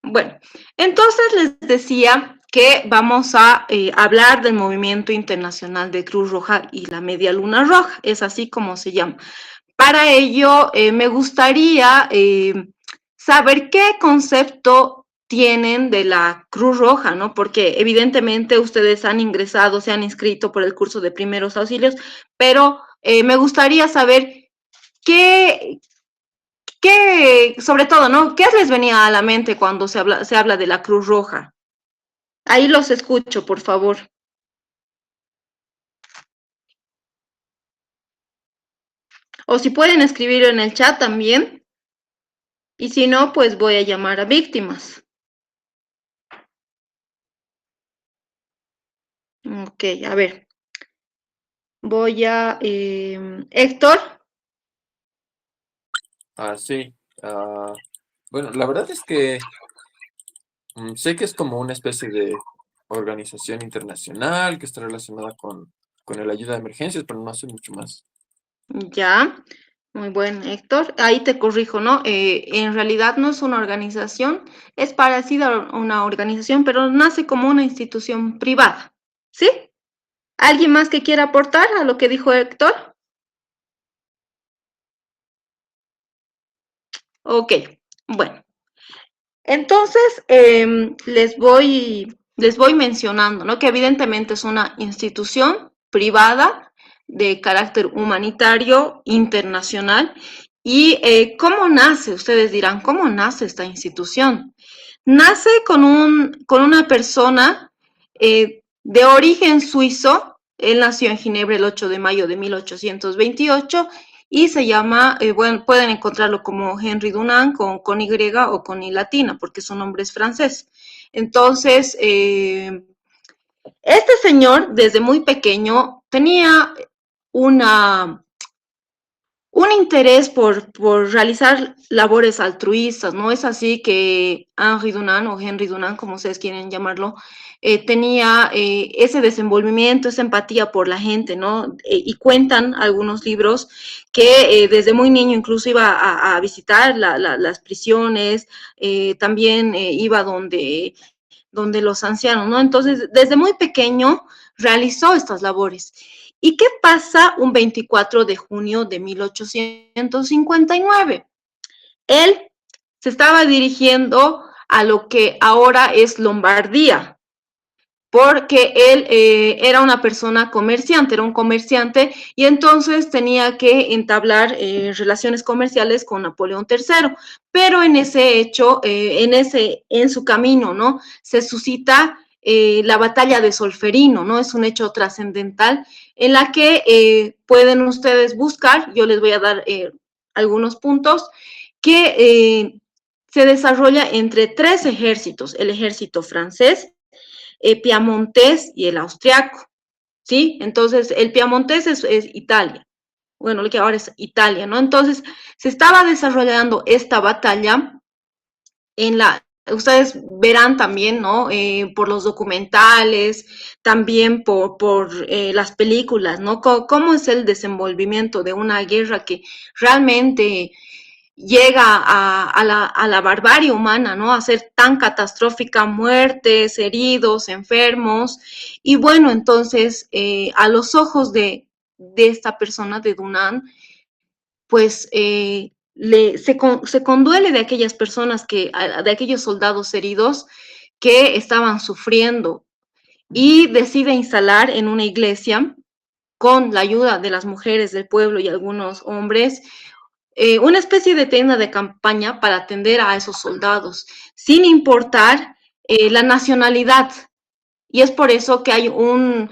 Bueno, entonces les decía que vamos a hablar del movimiento internacional de Cruz Roja y la Media Luna Roja, es así como se llama. Para ello, me gustaría saber qué concepto tienen de la Cruz Roja, ¿no? Porque evidentemente ustedes han ingresado, se han inscrito por el curso de primeros auxilios, pero me gustaría saber qué, sobre todo, ¿no? ¿Qué les venía a la mente cuando se habla de la Cruz Roja? Ahí los escucho, por favor. O si pueden escribirlo en el chat también. Y si no, pues voy a llamar a víctimas. Ok, a ver. Voy a... Héctor. Sí. Bueno, la verdad es que sé que es como una especie de organización internacional que está relacionada con la ayuda de emergencias, pero no sé mucho más. Ya. Muy buen, Héctor. Ahí te corrijo, ¿no? En realidad no es una organización, es parecida a una organización, pero nace como una institución privada. ¿Sí? ¿Alguien más que quiera aportar a lo que dijo Héctor? Ok, bueno. Entonces, les voy mencionando, ¿no? Que evidentemente es una institución privada de carácter humanitario internacional. ¿Y cómo nace? Ustedes dirán, ¿cómo nace esta institución? Nace con una persona de origen suizo. Él nació en Ginebra el 8 de mayo de 1828 y se llama, bueno, pueden encontrarlo como Henry Dunant con Y o con I latina, porque su nombre es francés. Entonces, este señor desde muy pequeño tenía una un interés por realizar labores altruistas, ¿no? Es así que Henry Dunant, o Henry Dunant, como ustedes quieren llamarlo, tenía ese desenvolvimiento, esa empatía por la gente, ¿no? Y cuentan algunos libros que desde muy niño incluso iba a visitar las prisiones, también iba donde los ancianos, ¿no? Entonces, desde muy pequeño realizó estas labores. ¿Y qué pasa un 24 de junio de 1859? Él se estaba dirigiendo a lo que ahora es Lombardía, porque él era una persona comerciante, era un comerciante, y entonces tenía que entablar relaciones comerciales con Napoleón III. Pero en ese hecho, en su camino, ¿no? Se suscita la batalla de Solferino, ¿no? Es un hecho trascendental en la que pueden ustedes buscar, yo les voy a dar algunos puntos, que se desarrolla entre tres ejércitos: el ejército francés, piamontés y el austriaco, ¿sí? Entonces, el piamontés es Italia, bueno, lo que ahora es Italia, ¿no? Entonces, se estaba desarrollando esta batalla ustedes verán también, ¿no? Por los documentales, también por las películas, ¿no? ¿Cómo es el desenvolvimiento de una guerra que realmente llega a la barbarie humana, ¿no? A ser tan catastrófica, muertes, heridos, enfermos. Y bueno, entonces, a los ojos de esta persona, de Dunant, pues se conduele de aquellas personas de aquellos soldados heridos que estaban sufriendo, y decide instalar en una iglesia, con la ayuda de las mujeres del pueblo y algunos hombres, una especie de tienda de campaña para atender a esos soldados, sin importar la nacionalidad. Y es por eso que hay una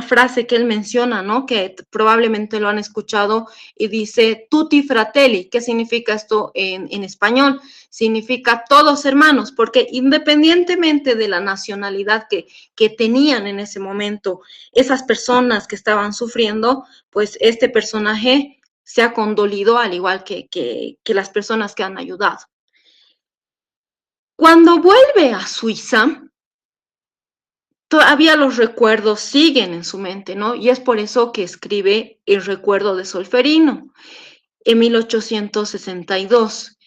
frase que él menciona, ¿no? Que probablemente lo han escuchado, y dice tutti fratelli. ¿Qué significa esto en español? Significa todos hermanos, porque independientemente de la nacionalidad que tenían en ese momento esas personas que estaban sufriendo, pues este personaje se ha condolido, al igual que las personas que han ayudado. Cuando vuelve a Suiza, todavía los recuerdos siguen en su mente, ¿no? Y es por eso que escribe El recuerdo de Solferino en 1862,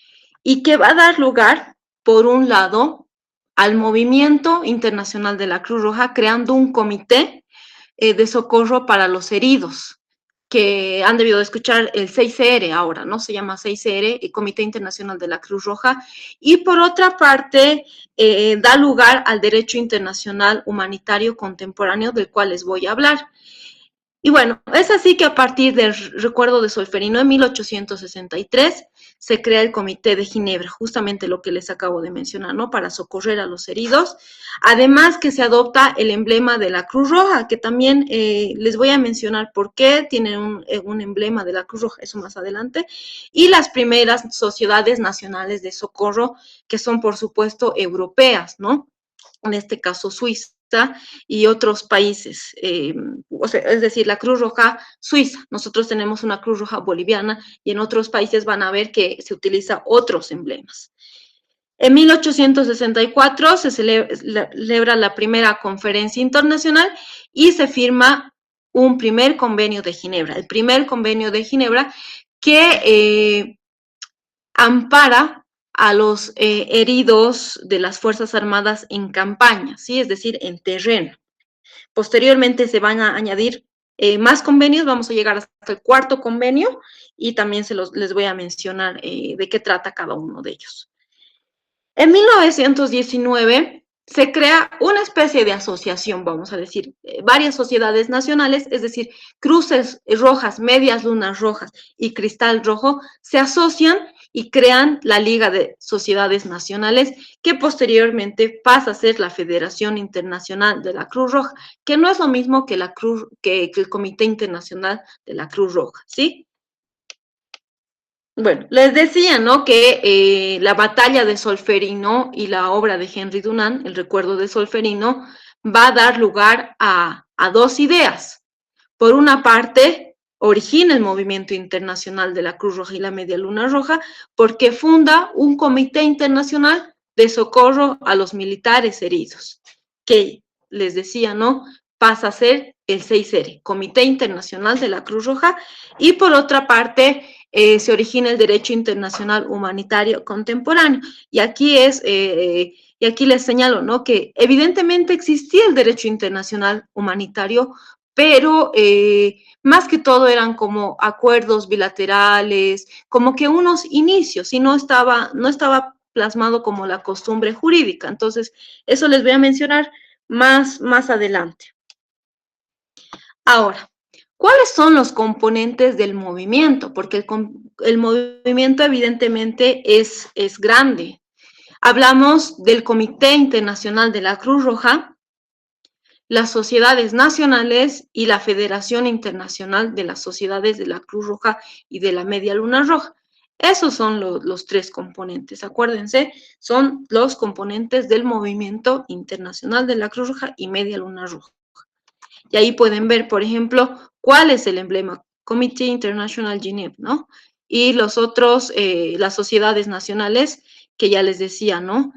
y que va a dar lugar por un lado, al movimiento internacional de la Cruz Roja, creando un comité de socorro para los heridos, que han debido escuchar el 6CR ahora, ¿no? Se llama 6CR, el Comité Internacional de la Cruz Roja, y por otra parte, da lugar al derecho internacional humanitario contemporáneo del cual les voy a hablar. Y bueno, es así que a partir del recuerdo de Solferino en 1863 se crea el Comité de Ginebra, justamente lo que les acabo de mencionar, ¿no? Para socorrer a los heridos. Además que se adopta el emblema de la Cruz Roja, que también les voy a mencionar por qué tiene un emblema de la Cruz Roja, eso más adelante. Y las primeras sociedades nacionales de socorro, que son por supuesto europeas, ¿no? En este caso Suiza y otros países, o sea, es decir, la Cruz Roja Suiza. Nosotros tenemos una Cruz Roja boliviana y en otros países van a ver que se utiliza otros emblemas. En 1864 se celebra la primera conferencia internacional y se firma un primer convenio de Ginebra, el primer convenio de Ginebra que ampara a los heridos de las Fuerzas Armadas en campaña, ¿sí? Es decir, en terreno. Posteriormente se van a añadir más convenios, vamos a llegar hasta el cuarto convenio y también les voy a mencionar de qué trata cada uno de ellos. En 1919 se crea una especie de asociación, vamos a decir, varias sociedades nacionales, es decir, Cruces Rojas, Medias Lunas Rojas y Cristal Rojo se asocian y crean la Liga de Sociedades Nacionales, que posteriormente pasa a ser la Federación Internacional de la Cruz Roja, que no es lo mismo que el Comité Internacional de la Cruz Roja, ¿sí? Bueno, les decía, ¿no? Que la batalla de Solferino y la obra de Henry Dunant, el recuerdo de Solferino, va a dar lugar a dos ideas. Por una parte, origina el movimiento internacional de la Cruz Roja y la Media Luna Roja, porque funda un comité internacional de socorro a los militares heridos, que les decía, ¿no? Pasa a ser el 6R, Comité Internacional de la Cruz Roja, y por otra parte, se origina el derecho internacional humanitario contemporáneo. Y aquí y aquí les señalo, ¿no? Que evidentemente existía el derecho internacional humanitario, pero más que todo eran como acuerdos bilaterales, como que unos inicios, y no estaba plasmado como la costumbre jurídica. Entonces, eso les voy a mencionar más adelante. Ahora, ¿cuáles son los componentes del movimiento? Porque el movimiento evidentemente es grande. Hablamos del Comité Internacional de la Cruz Roja, las sociedades nacionales y la Federación Internacional de las Sociedades de la Cruz Roja y de la Media Luna Roja. Esos son los tres componentes, acuérdense, son los componentes del movimiento internacional de la Cruz Roja y Media Luna Roja. Y ahí pueden ver, por ejemplo, cuál es el emblema, Comité International Genève, ¿no? Y los otros, las sociedades nacionales, que ya les decía, ¿no?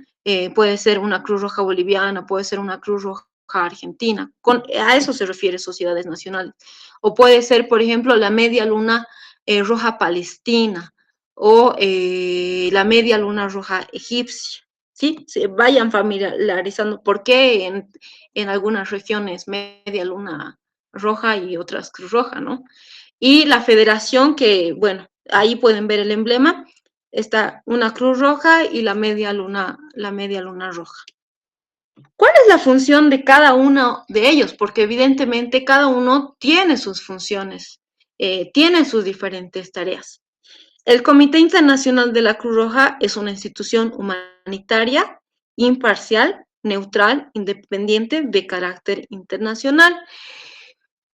Puede ser una Cruz Roja boliviana, puede ser una Cruz Roja argentina, a eso se refiere sociedades nacionales. O puede ser, por ejemplo, la Media Luna Roja Palestina o la Media Luna Roja egipcia. ¿Sí? Se vayan familiarizando por qué en algunas regiones Media Luna Roja y otras Cruz Roja, ¿no? Y la federación que, bueno, ahí pueden ver el emblema, está una Cruz Roja y la Media Luna Roja. ¿Cuál es la función de cada uno de ellos? Porque evidentemente cada uno tiene sus funciones, tiene sus diferentes tareas. El Comité Internacional de la Cruz Roja es una institución humanitaria, imparcial, neutral, independiente, de carácter internacional,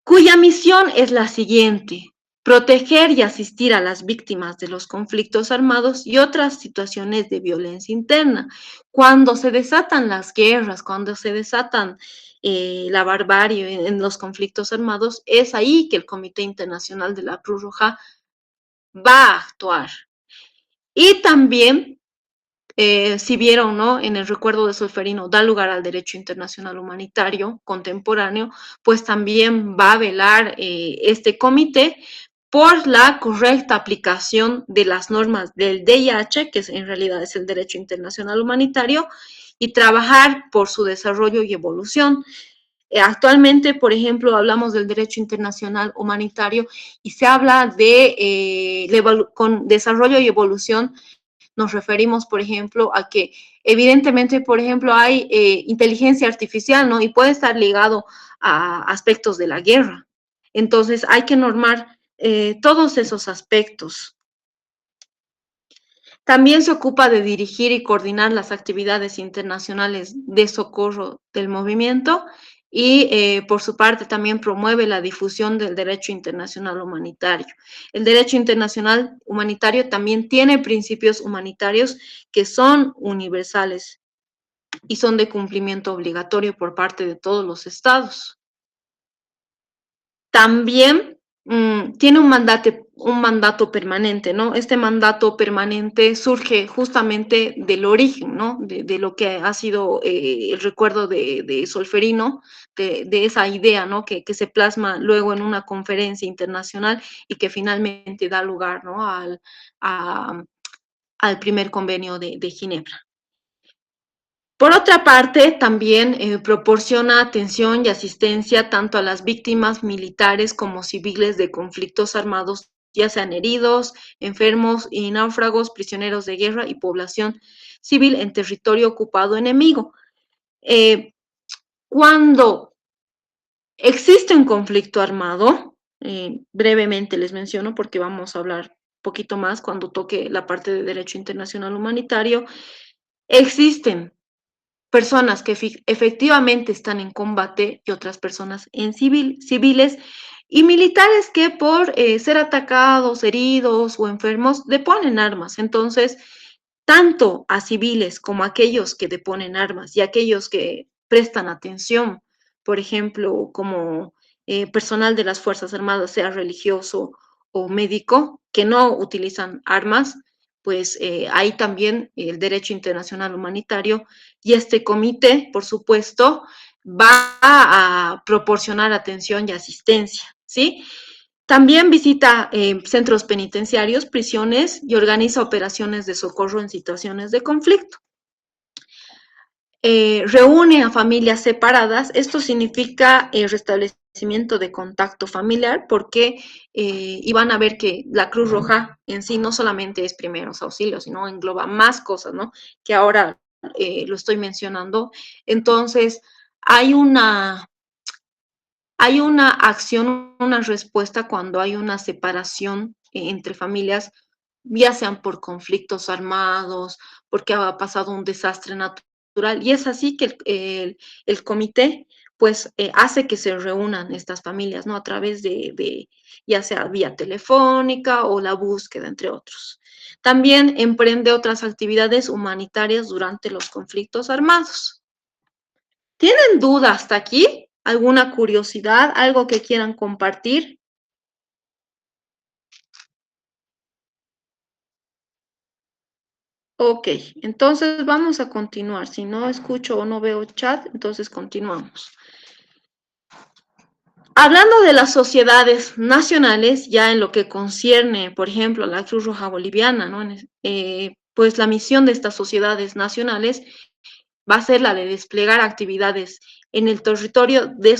cuya misión es la siguiente: proteger y asistir a las víctimas de los conflictos armados y otras situaciones de violencia interna. Cuando se desatan las guerras, cuando se desatan la barbarie en los conflictos armados, es ahí que el Comité Internacional de la Cruz Roja va a actuar. Y también, si vieron, ¿no? En el recuerdo de Solferino da lugar al derecho internacional humanitario contemporáneo, pues también va a velar este comité por la correcta aplicación de las normas del DIH, que en realidad es el Derecho Internacional Humanitario, y trabajar por su desarrollo y evolución. Actualmente, por ejemplo, hablamos del derecho internacional humanitario y se habla de con desarrollo y evolución. Nos referimos, por ejemplo, a que evidentemente, por ejemplo, hay inteligencia artificial, ¿no? Y puede estar ligado a aspectos de la guerra. Entonces, hay que normar todos esos aspectos. También se ocupa de dirigir y coordinar las actividades internacionales de socorro del movimiento y, por su parte, también promueve la difusión del derecho internacional humanitario. El derecho internacional humanitario también tiene principios humanitarios que son universales y son de cumplimiento obligatorio por parte de todos los estados. También tiene un mandato permanente, ¿no? Este mandato permanente surge justamente del origen, ¿no? De lo que ha sido el recuerdo de Solferino, de esa idea, ¿no? Que se plasma luego en una conferencia internacional y que finalmente da lugar, ¿no? Al primer convenio de Ginebra. Por otra parte, también proporciona atención y asistencia tanto a las víctimas militares como civiles de conflictos armados, ya sean heridos, enfermos y náufragos, prisioneros de guerra y población civil en territorio ocupado enemigo. Cuando existe un conflicto armado, brevemente les menciono porque vamos a hablar un poquito más cuando toque la parte de derecho internacional humanitario, existen personas que efectivamente están en combate y otras personas en civiles y militares que por ser atacados, heridos o enfermos deponen armas. Entonces, tanto a civiles como a aquellos que deponen armas y aquellos que prestan atención, por ejemplo, como personal de las Fuerzas Armadas, sea religioso o médico, que no utilizan armas, pues hay también el derecho internacional humanitario y este comité, por supuesto, va a proporcionar atención y asistencia, ¿sí? También visita centros penitenciarios, prisiones y organiza operaciones de socorro en situaciones de conflicto. Reúne a familias separadas, esto significa restablecimiento de contacto familiar porque iban a ver que la Cruz Roja en sí no solamente es primeros auxilios, sino engloba más cosas, ¿no? Que ahora lo estoy mencionando. Entonces, hay hay una acción, una respuesta cuando hay una separación entre familias, ya sean por conflictos armados, porque ha pasado un desastre natural. Y es así que el comité pues hace que se reúnan estas familias, ¿no? A través ya sea vía telefónica o la búsqueda, entre otros. También emprende otras actividades humanitarias durante los conflictos armados. ¿Tienen duda hasta aquí? ¿Alguna curiosidad? ¿Algo que quieran compartir? Ok, entonces vamos a continuar. Si no escucho o no veo chat, entonces continuamos. Hablando de las sociedades nacionales, ya en lo que concierne, por ejemplo, a la Cruz Roja Boliviana, ¿no? Pues la misión de estas sociedades nacionales va a ser la de desplegar actividades en el territorio de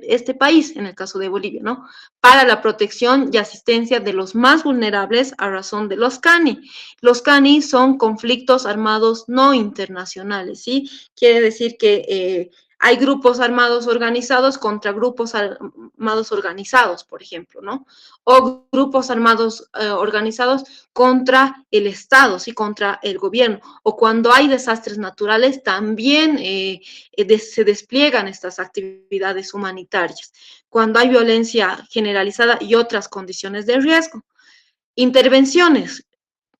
este país, en el caso de Bolivia, ¿no? Para la protección y asistencia de los más vulnerables a razón de los CANI. Los CANI son conflictos armados no internacionales, ¿sí? Quiere decir que hay grupos armados organizados contra grupos armados organizados, por ejemplo, ¿no? O grupos armados organizados contra el Estado, ¿sí? Contra el gobierno. O cuando hay desastres naturales, también se despliegan estas actividades humanitarias. Cuando hay violencia generalizada y otras condiciones de riesgo. Intervenciones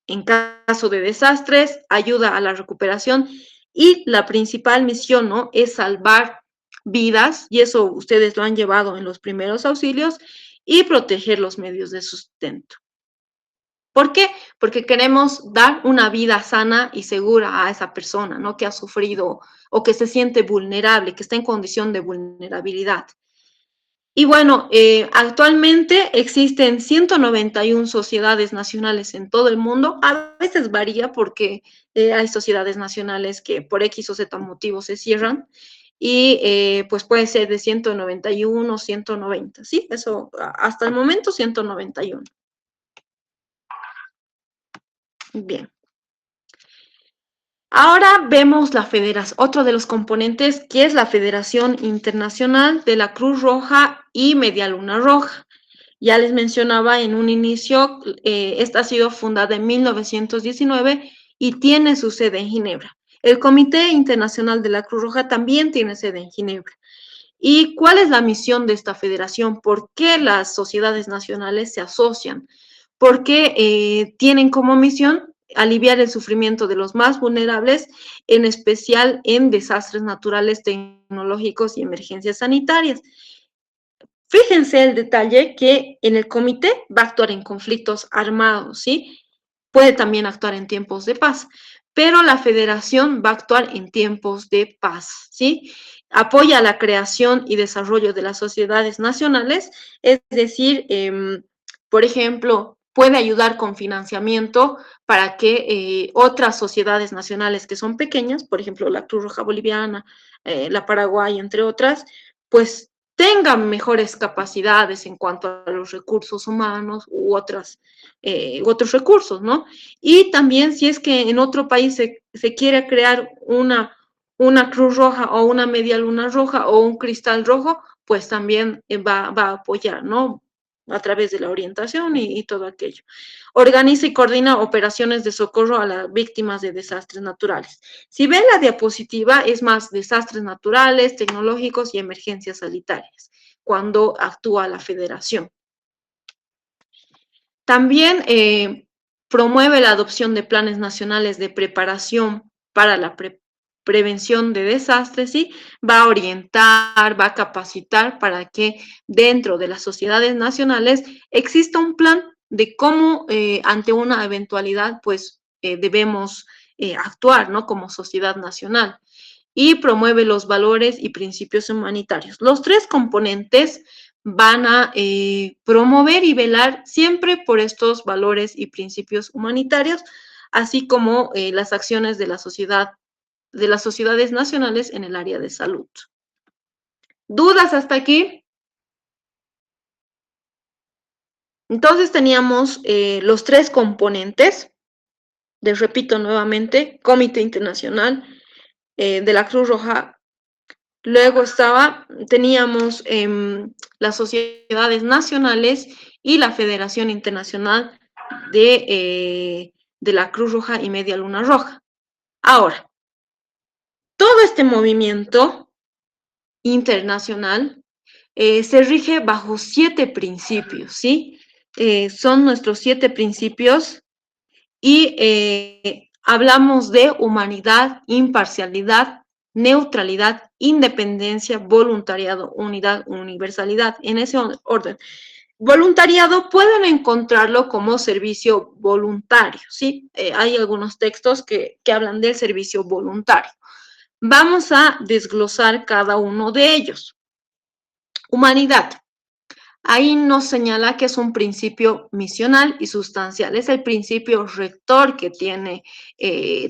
en caso de desastres, ayuda a la recuperación y la principal misión, ¿no? Es salvar vidas y eso ustedes lo han llevado en los primeros auxilios y proteger los medios de sustento. ¿Por qué? Porque queremos dar una vida sana y segura a esa persona, ¿no? Que ha sufrido o que se siente vulnerable, que está en condición de vulnerabilidad. Y bueno, actualmente existen 191 sociedades nacionales en todo el mundo. A veces varía porque hay sociedades nacionales que por X o Z motivos se cierran y pues puede ser de 191, 190, ¿sí? Eso hasta el momento 191. Bien. Ahora vemos la federación, otro de los componentes que es la Federación Internacional de la Cruz Roja y Media Luna Roja. Ya les mencionaba en un inicio, esta ha sido fundada en 1919 y tiene su sede en Ginebra. El Comité Internacional de la Cruz Roja también tiene sede en Ginebra. ¿Y cuál es la misión de esta federación? ¿Por qué las sociedades nacionales se asocian? Porque tienen como misión aliviar el sufrimiento de los más vulnerables, en especial en desastres naturales, tecnológicos y emergencias sanitarias. Fíjense el detalle que en el comité va a actuar en conflictos armados, ¿sí? Puede también actuar en tiempos de paz, pero la federación va a actuar en tiempos de paz, ¿sí? Apoya la creación y desarrollo de las sociedades nacionales, es decir, por ejemplo, puede ayudar con financiamiento para que otras sociedades nacionales que son pequeñas, por ejemplo, la Cruz Roja Boliviana, la Paraguay, entre otras, pues tengan mejores capacidades en cuanto a los recursos humanos otros recursos, ¿no? Y también si es que en otro país se quiere crear una Cruz Roja o una Media Luna Roja o un Cristal Rojo, pues también va a apoyar, ¿no? A través de la orientación y todo aquello. Organiza y coordina operaciones de socorro a las víctimas de desastres naturales. Si ven la diapositiva, es más desastres naturales, tecnológicos y emergencias sanitarias, cuando actúa la federación. También promueve la adopción de planes nacionales de preparación para la prevención de desastres, ¿sí? Va a orientar, va a capacitar para que dentro de las sociedades nacionales exista un plan de cómo ante una eventualidad pues debemos actuar, ¿no? Como sociedad nacional y promueve los valores y principios humanitarios. Los tres componentes van a promover y velar siempre por estos valores y principios humanitarios, así como las acciones de la sociedad, de las sociedades nacionales en el área de salud. ¿Dudas hasta aquí? Entonces teníamos los tres componentes, les repito nuevamente, Comité Internacional de la Cruz Roja. Luego teníamos las sociedades nacionales y la Federación Internacional de la Cruz Roja y Media Luna Roja. Ahora, todo este movimiento internacional se rige bajo 7 principios, ¿sí? Son nuestros 7 principios y hablamos de humanidad, imparcialidad, neutralidad, independencia, voluntariado, unidad, universalidad, en ese orden. Voluntariado pueden encontrarlo como servicio voluntario, ¿sí? Hay algunos textos que hablan del servicio voluntario. Vamos a desglosar cada uno de ellos. Humanidad. Ahí nos señala que es un principio misional y sustancial, es el principio rector que tiene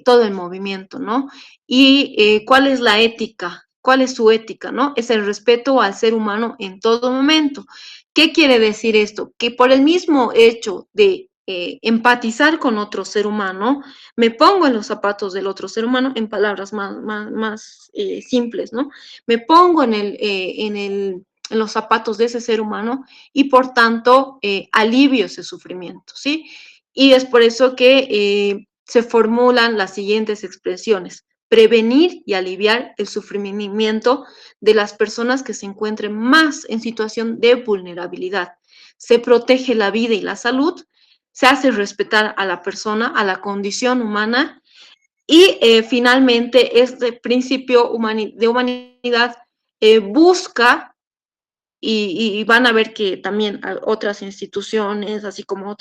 todo el movimiento, ¿no? Y ¿cuál es la ética? ¿Cuál es su ética, no? Es el respeto al ser humano en todo momento. ¿Qué quiere decir esto? Que por el mismo hecho de empatizar con otro ser humano, me pongo en los zapatos del otro ser humano, en palabras más simples, ¿no? Me pongo en los zapatos de ese ser humano y por tanto alivio ese sufrimiento, ¿sí? Y es por eso que se formulan las siguientes expresiones: prevenir y aliviar el sufrimiento de las personas que se encuentren más en situación de vulnerabilidad. Se protege la vida y la salud, se hace respetar a la persona, a la condición humana y finalmente este principio de humanidad busca y van a ver que también otras instituciones, así como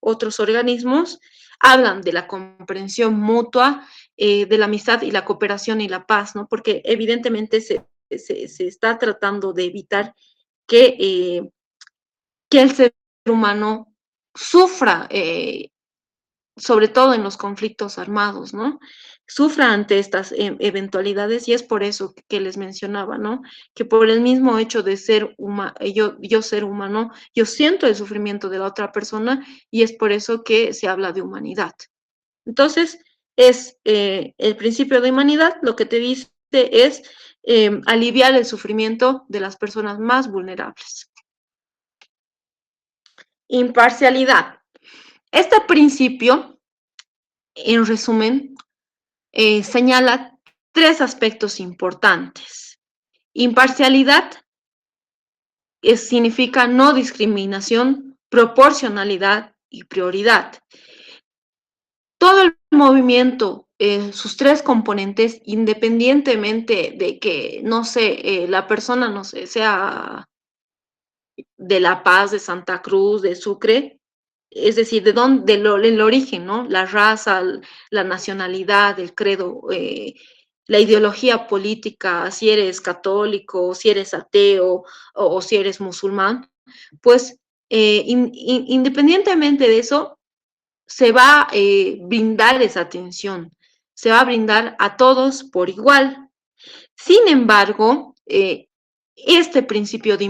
otros organismos, hablan de la comprensión mutua, de la amistad y la cooperación y la paz, ¿no? Porque evidentemente se está tratando de evitar que, que el ser humano sufra, sobre todo en los conflictos armados, ¿no? Sufra ante estas eventualidades y es por eso que les mencionaba, ¿no? Que por el mismo hecho de ser yo ser humano, yo siento el sufrimiento de la otra persona y es por eso que se habla de humanidad. Entonces, es el principio de humanidad, lo que te dice es aliviar el sufrimiento de las personas más vulnerables. Imparcialidad. Este principio, en resumen, señala tres aspectos importantes. Imparcialidad significa no discriminación, proporcionalidad y prioridad. Todo el movimiento, sus tres componentes, independientemente de que, no sé, la persona, no sé, sea de La Paz, de Santa Cruz, de Sucre, es decir, de dónde, el origen, ¿no? La raza, la nacionalidad, el credo, la ideología política, si eres católico, si eres ateo o si eres musulmán, pues independientemente de eso, se va a brindar esa atención, se va a brindar a todos por igual. Sin embargo, este principio de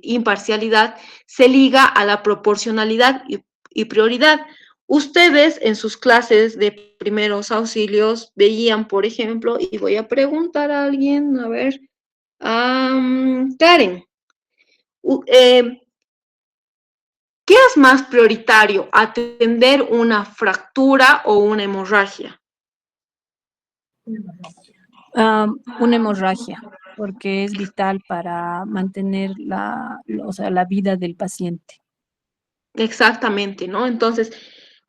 imparcialidad se liga a la proporcionalidad y prioridad. Ustedes en sus clases de primeros auxilios veían, por ejemplo, y voy a preguntar a alguien, a ver, Karen, ¿qué es más prioritario, atender una fractura o una hemorragia? Una hemorragia, porque es vital para mantener o sea, la vida del paciente. Exactamente, ¿no? Entonces,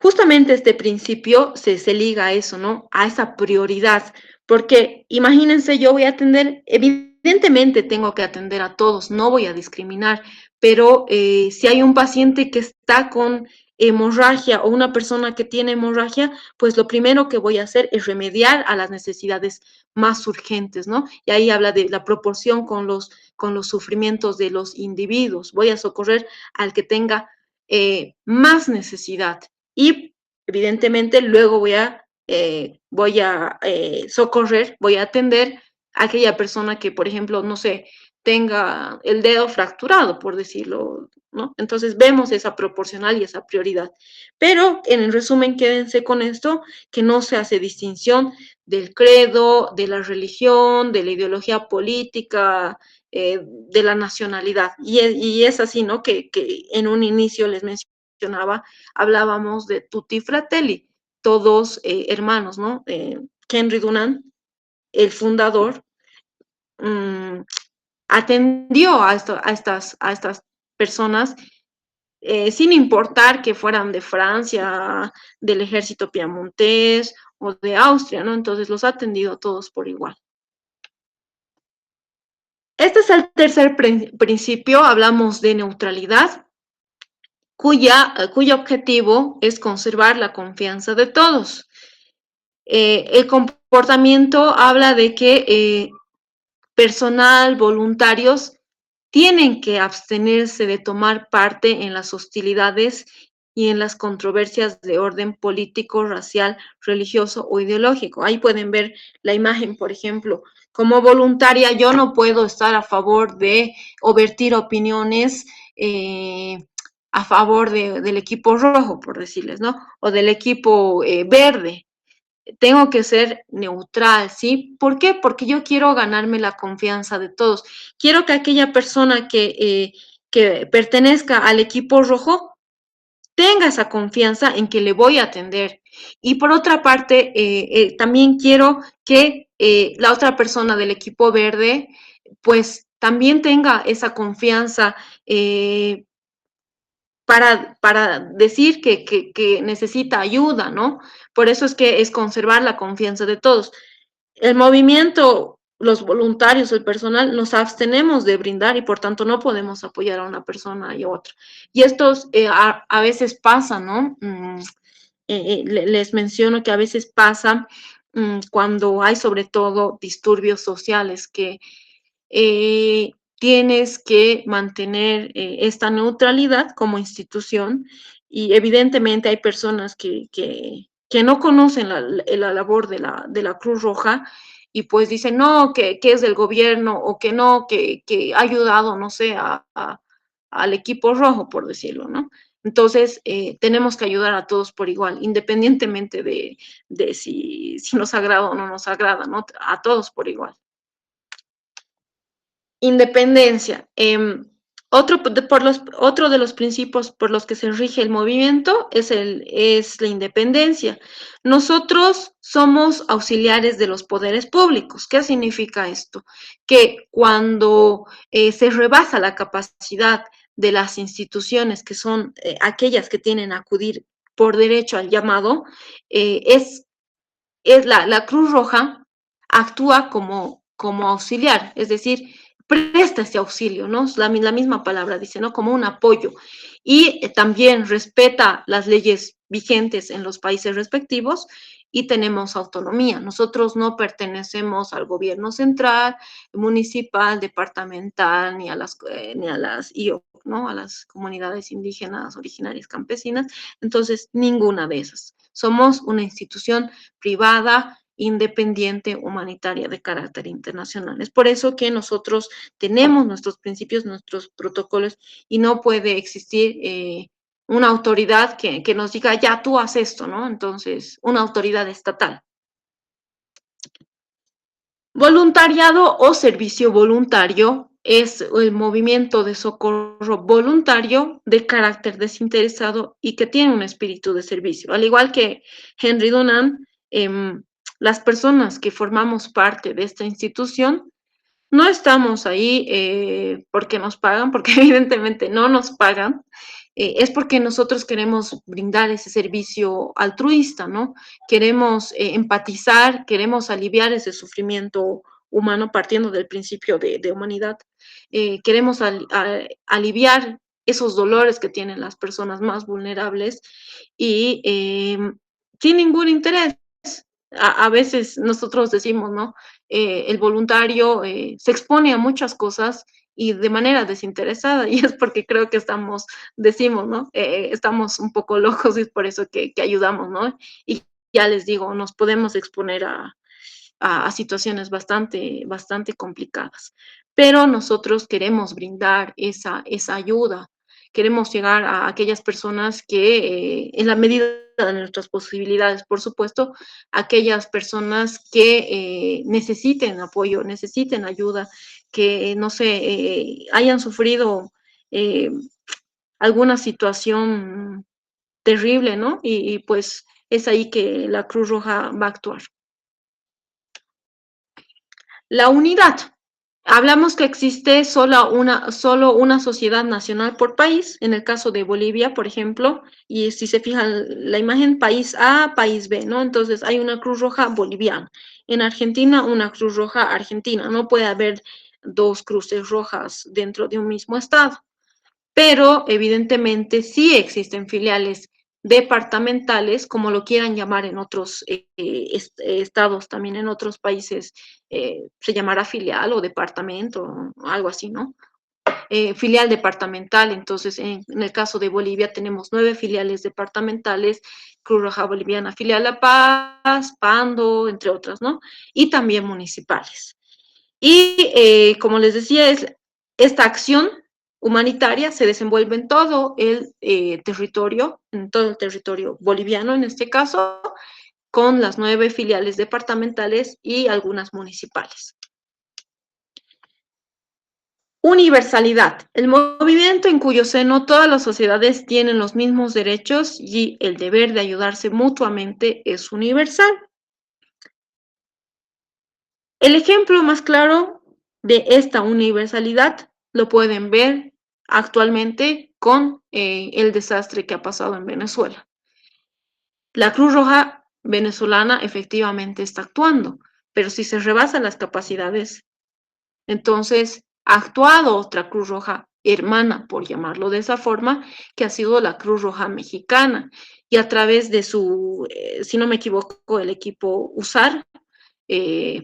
justamente este principio se liga a eso, ¿no? A esa prioridad, porque imagínense, yo voy a atender, evidentemente tengo que atender a todos, no voy a discriminar, pero si hay un paciente que está con hemorragia o una persona que tiene hemorragia, pues lo primero que voy a hacer es remediar a las necesidades más urgentes, ¿no? Y ahí habla de la proporción con los sufrimientos de los individuos. Voy a socorrer al que tenga más necesidad y evidentemente luego voy a socorrer, voy a atender a aquella persona que, por ejemplo, no sé, tenga el dedo fracturado, por decirlo, ¿no? Entonces vemos esa proporcional y esa prioridad. Pero en el resumen, quédense con esto, que no se hace distinción del credo, de la religión, de la ideología política, de la nacionalidad. Y es así, ¿no? Que en un inicio les mencionaba, hablábamos de tutti fratelli, todos hermanos, ¿no? Henry Dunant, el fundador, atendió a estas personas sin importar que fueran de Francia, del ejército piamontés o de Austria, ¿no? Entonces los ha atendido a todos por igual. Este es el tercer principio, hablamos de neutralidad, cuyo objetivo es conservar la confianza de todos. El comportamiento habla de que personal, voluntarios, tienen que abstenerse de tomar parte en las hostilidades y en las controversias de orden político, racial, religioso o ideológico. Ahí pueden ver la imagen, por ejemplo. Como voluntaria, yo no puedo estar a favor de o vertir opiniones a favor del equipo rojo, por decirles, ¿no? O del equipo verde. Tengo que ser neutral, ¿sí? ¿Por qué? Porque yo quiero ganarme la confianza de todos. Quiero que aquella persona que pertenezca al equipo rojo tenga esa confianza en que le voy a atender. Y por otra parte, también quiero que la otra persona del equipo verde, pues también tenga esa confianza para decir que necesita ayuda, ¿no? Por eso es que es conservar la confianza de todos. El movimiento, los voluntarios, el personal, nos abstenemos de brindar y por tanto no podemos apoyar a una persona y a otra. Y esto a veces pasa, ¿no? Les menciono que a veces pasa cuando hay sobre todo disturbios sociales que tienes que mantener esta neutralidad como institución y evidentemente hay personas que no conocen la labor de la Cruz Roja y pues dicen, no, que es del gobierno o que no, que ha ayudado, no sé, al equipo rojo, por decirlo, ¿no? Entonces, tenemos que ayudar a todos por igual, independientemente de si nos agrada o no nos agrada, ¿no? A todos por igual. Independencia. Otro de los principios por los que se rige el movimiento es la independencia. Nosotros somos auxiliares de los poderes públicos. ¿Qué significa esto? Que cuando se rebasa la capacidad de las instituciones, que son aquellas que tienen a acudir por derecho al llamado, la Cruz Roja actúa como auxiliar, es decir, presta ese auxilio, ¿no? La misma palabra dice, ¿no? Como un apoyo. Y también respeta las leyes vigentes en los países respectivos y tenemos autonomía. Nosotros no pertenecemos al gobierno central, municipal, departamental, ni a las IO, ¿no? A las comunidades indígenas, originarias, campesinas. Entonces, ninguna de esas. Somos una institución privada, independiente, humanitaria de carácter internacional. Es por eso que nosotros tenemos nuestros principios, nuestros protocolos y no puede existir una autoridad que nos diga, ya tú haces esto, ¿no? Entonces, una autoridad estatal. Voluntariado o servicio voluntario es el movimiento de socorro voluntario de carácter desinteresado y que tiene un espíritu de servicio. Al igual que Henry Dunant, las personas que formamos parte de esta institución no estamos ahí porque nos pagan, porque evidentemente no nos pagan, es porque nosotros queremos brindar ese servicio altruista, ¿no? Queremos empatizar, queremos aliviar ese sufrimiento humano partiendo del principio de humanidad. Queremos aliviar esos dolores que tienen las personas más vulnerables y sin ningún interés. A veces nosotros decimos, ¿no? El voluntario se expone a muchas cosas y de manera desinteresada, y es porque creo que decimos, ¿no? Estamos un poco locos y es por eso que ayudamos, ¿no? Y ya les digo, nos podemos exponer a situaciones bastante complicadas, pero nosotros queremos brindar esa ayuda, queremos llegar a aquellas personas que, en la medida de nuestras posibilidades, por supuesto, aquellas personas que necesiten apoyo, necesiten ayuda, que, no sé, hayan sufrido eh, alguna situación terrible, ¿no? Y pues es ahí que la Cruz Roja va a actuar. La unidad. Hablamos que existe solo una sociedad nacional por país, en el caso de Bolivia, por ejemplo, y si se fijan la imagen, país A, país B, ¿no? Entonces hay una Cruz Roja boliviana. En Argentina, una Cruz Roja argentina. No puede haber dos cruces rojas dentro de un mismo estado. Pero evidentemente sí existen filiales departamentales, como lo quieran llamar en otros estados, también en otros países se llamará filial o departamento, algo así, ¿no? Filial departamental, entonces en el caso de Bolivia tenemos 9 filiales departamentales, Cruz Roja Boliviana, Filial La Paz, Pando, entre otras, ¿no? Y también municipales. Y como les decía, esta acción humanitaria se desenvuelve en todo el territorio, en todo el territorio boliviano en este caso, con las 9 filiales departamentales y algunas municipales. Universalidad. El movimiento en cuyo seno todas las sociedades tienen los mismos derechos y el deber de ayudarse mutuamente es universal. El ejemplo más claro de esta universalidad lo pueden ver actualmente con el desastre que ha pasado en Venezuela. La Cruz Roja venezolana efectivamente está actuando, pero si se rebasan las capacidades, entonces ha actuado otra Cruz Roja hermana, por llamarlo de esa forma, que ha sido la Cruz Roja mexicana, y a través de su, si no me equivoco, el equipo USAR,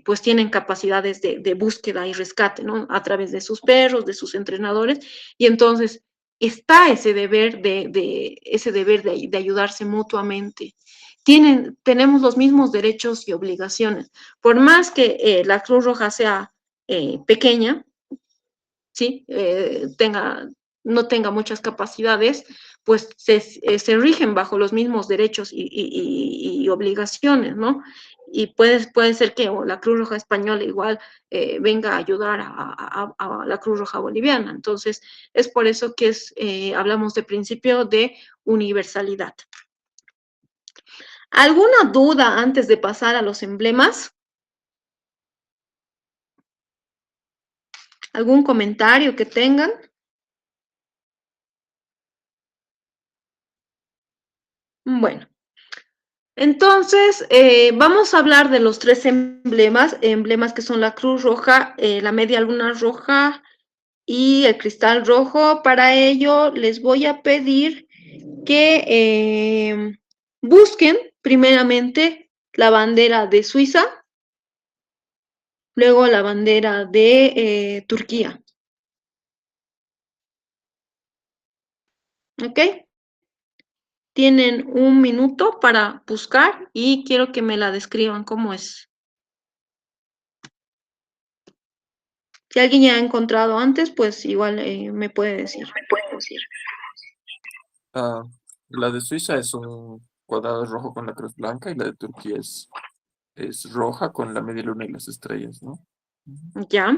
pues tienen capacidades de búsqueda y rescate, ¿no? A través de sus perros, de sus entrenadores, y entonces está ese deber de ayudarse mutuamente. Tenemos los mismos derechos y obligaciones. Por más que la Cruz Roja sea pequeña, ¿sí? No tenga muchas capacidades, pues se rigen bajo los mismos derechos y obligaciones, ¿no? Y puede ser que la Cruz Roja Española igual venga a ayudar a la Cruz Roja Boliviana. Entonces, es por eso que hablamos de principio de universalidad. ¿Alguna duda antes de pasar a los emblemas? ¿Algún comentario que tengan? Bueno, entonces vamos a hablar de los tres emblemas que son la Cruz Roja, la Media Luna Roja y el Cristal Rojo. Para ello les voy a pedir que busquen primeramente la bandera de Suiza, luego la bandera de Turquía. ¿Ok? Tienen un minuto para buscar y quiero que me la describan cómo es. Si alguien ya ha encontrado antes, pues igual me puede decir. Ah, la de Suiza es un cuadrado rojo con la cruz blanca y la de Turquía es roja con la media luna y las estrellas, ¿no? Ujú. ¿Ya?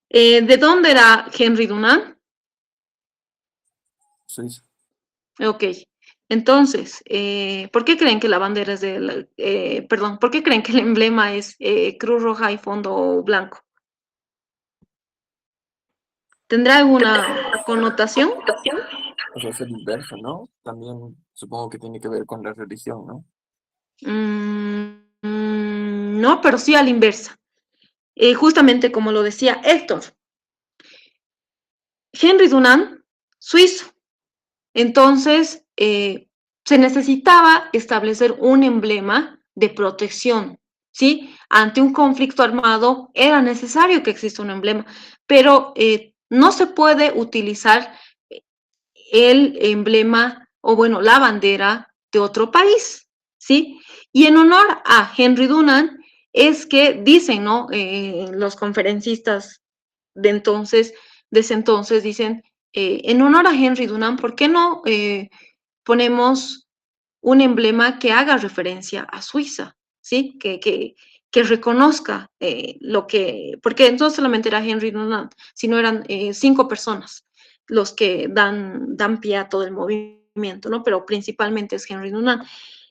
¿De dónde era Henry Dunant? Suiza. Ok. Entonces, ¿por qué creen que la bandera es perdón, ¿por qué creen que el emblema es cruz roja y fondo blanco? ¿Tendrá alguna connotación? O sea, es el inverso, ¿no? También supongo que tiene que ver con la religión, ¿no? No, pero sí a la inversa. Justamente como lo decía Héctor, Henry Dunant, suizo. Entonces, se necesitaba establecer un emblema de protección, ¿sí? Ante un conflicto armado era necesario que exista un emblema, pero no se puede utilizar el emblema o, bueno, la bandera de otro país, ¿sí? Y en honor a Henry Dunant es que dicen, ¿no? Los conferencistas de ese entonces dicen, en honor a Henry Dunant, ¿por qué no ponemos un emblema que haga referencia a Suiza? ¿Sí? Que reconozca porque no solamente era Henry Dunant, sino eran 5 personas los que dan pie a todo el movimiento, ¿no? Pero principalmente es Henry Dunant.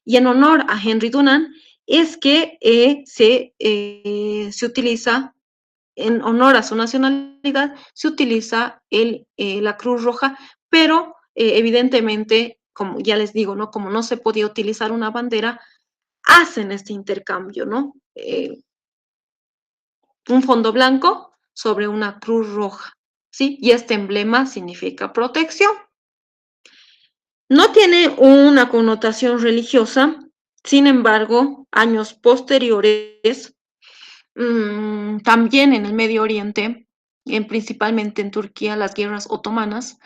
Y en honor a Henry Dunant es que se utiliza en honor a su nacionalidad, se utiliza la Cruz Roja, pero evidentemente, como ya les digo, ¿no? Como no se podía utilizar una bandera, hacen este intercambio, ¿no? Un fondo blanco sobre una cruz roja, ¿sí? Y este emblema significa protección. No tiene una connotación religiosa, sin embargo, años posteriores también en el Medio Oriente, principalmente en Turquía, las guerras otomanas,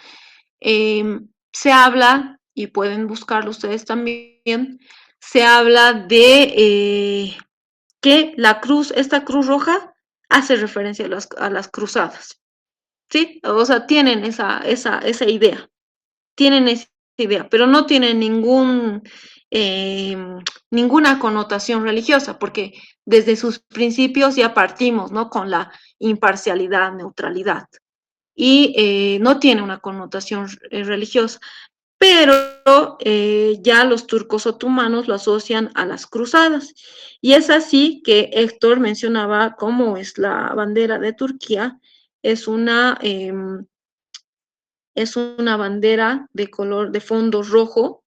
se habla, y pueden buscarlo ustedes también, se habla de que esta cruz roja hace referencia a las cruzadas, ¿sí? O sea, tienen esa idea, tienen esa idea, pero no tienen eh, ninguna connotación religiosa, porque desde sus principios ya partimos, ¿no? Con la imparcialidad, neutralidad, y no tiene una connotación religiosa, pero ya los turcos otomanos lo asocian a las cruzadas, y es así que Héctor mencionaba cómo es la bandera de Turquía, es una... es una bandera de fondo rojo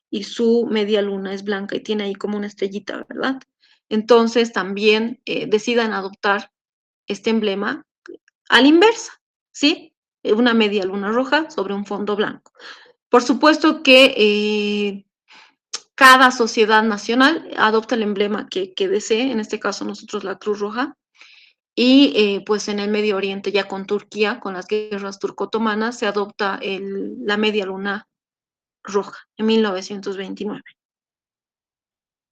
y su media luna es blanca y tiene ahí como una estrellita, ¿verdad? Entonces también decidan adoptar este emblema a la inversa, ¿sí? Una media luna roja sobre un fondo blanco. Por supuesto que cada sociedad nacional adopta el emblema que desee, en este caso nosotros la Cruz Roja, y pues en el Medio Oriente, ya con Turquía, con las guerras turco-otomanas, se adopta la media luna roja en 1929.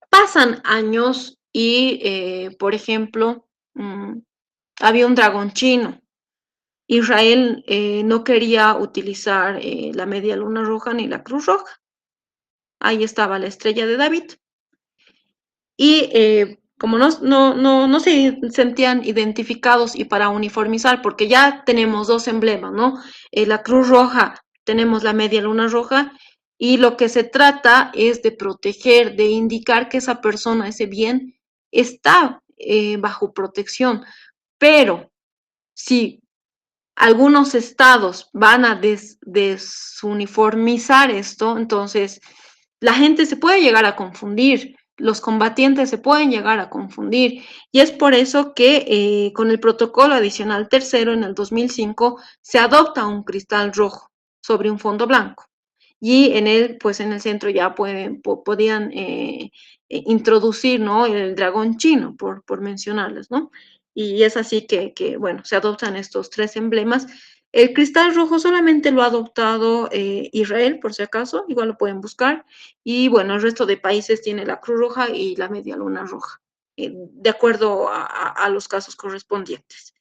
Pasan años y, por ejemplo, había un dragón chino. Israel no quería utilizar la media luna roja ni la cruz roja. Ahí estaba la estrella de David. Y como no se sentían identificados y para uniformizar, porque ya tenemos dos emblemas, ¿no? La cruz roja, tenemos la media luna roja, y lo que se trata es de proteger, de indicar que esa persona, ese bien, está bajo protección. Pero si algunos estados van a desuniformizar esto, entonces la gente se puede llegar a confundir, los combatientes se pueden llegar a confundir, y es por eso que con el protocolo adicional tercero en el 2005 se adopta un cristal rojo sobre un fondo blanco, y en él, pues en el centro ya podían introducir, ¿no? El dragón chino, por mencionarles, ¿no? Y es así bueno, se adoptan estos tres emblemas. El cristal rojo solamente lo ha adoptado Israel, por si acaso, igual lo pueden buscar. Y bueno, el resto de países tiene la cruz roja y la media luna roja, de acuerdo a los casos correspondientes.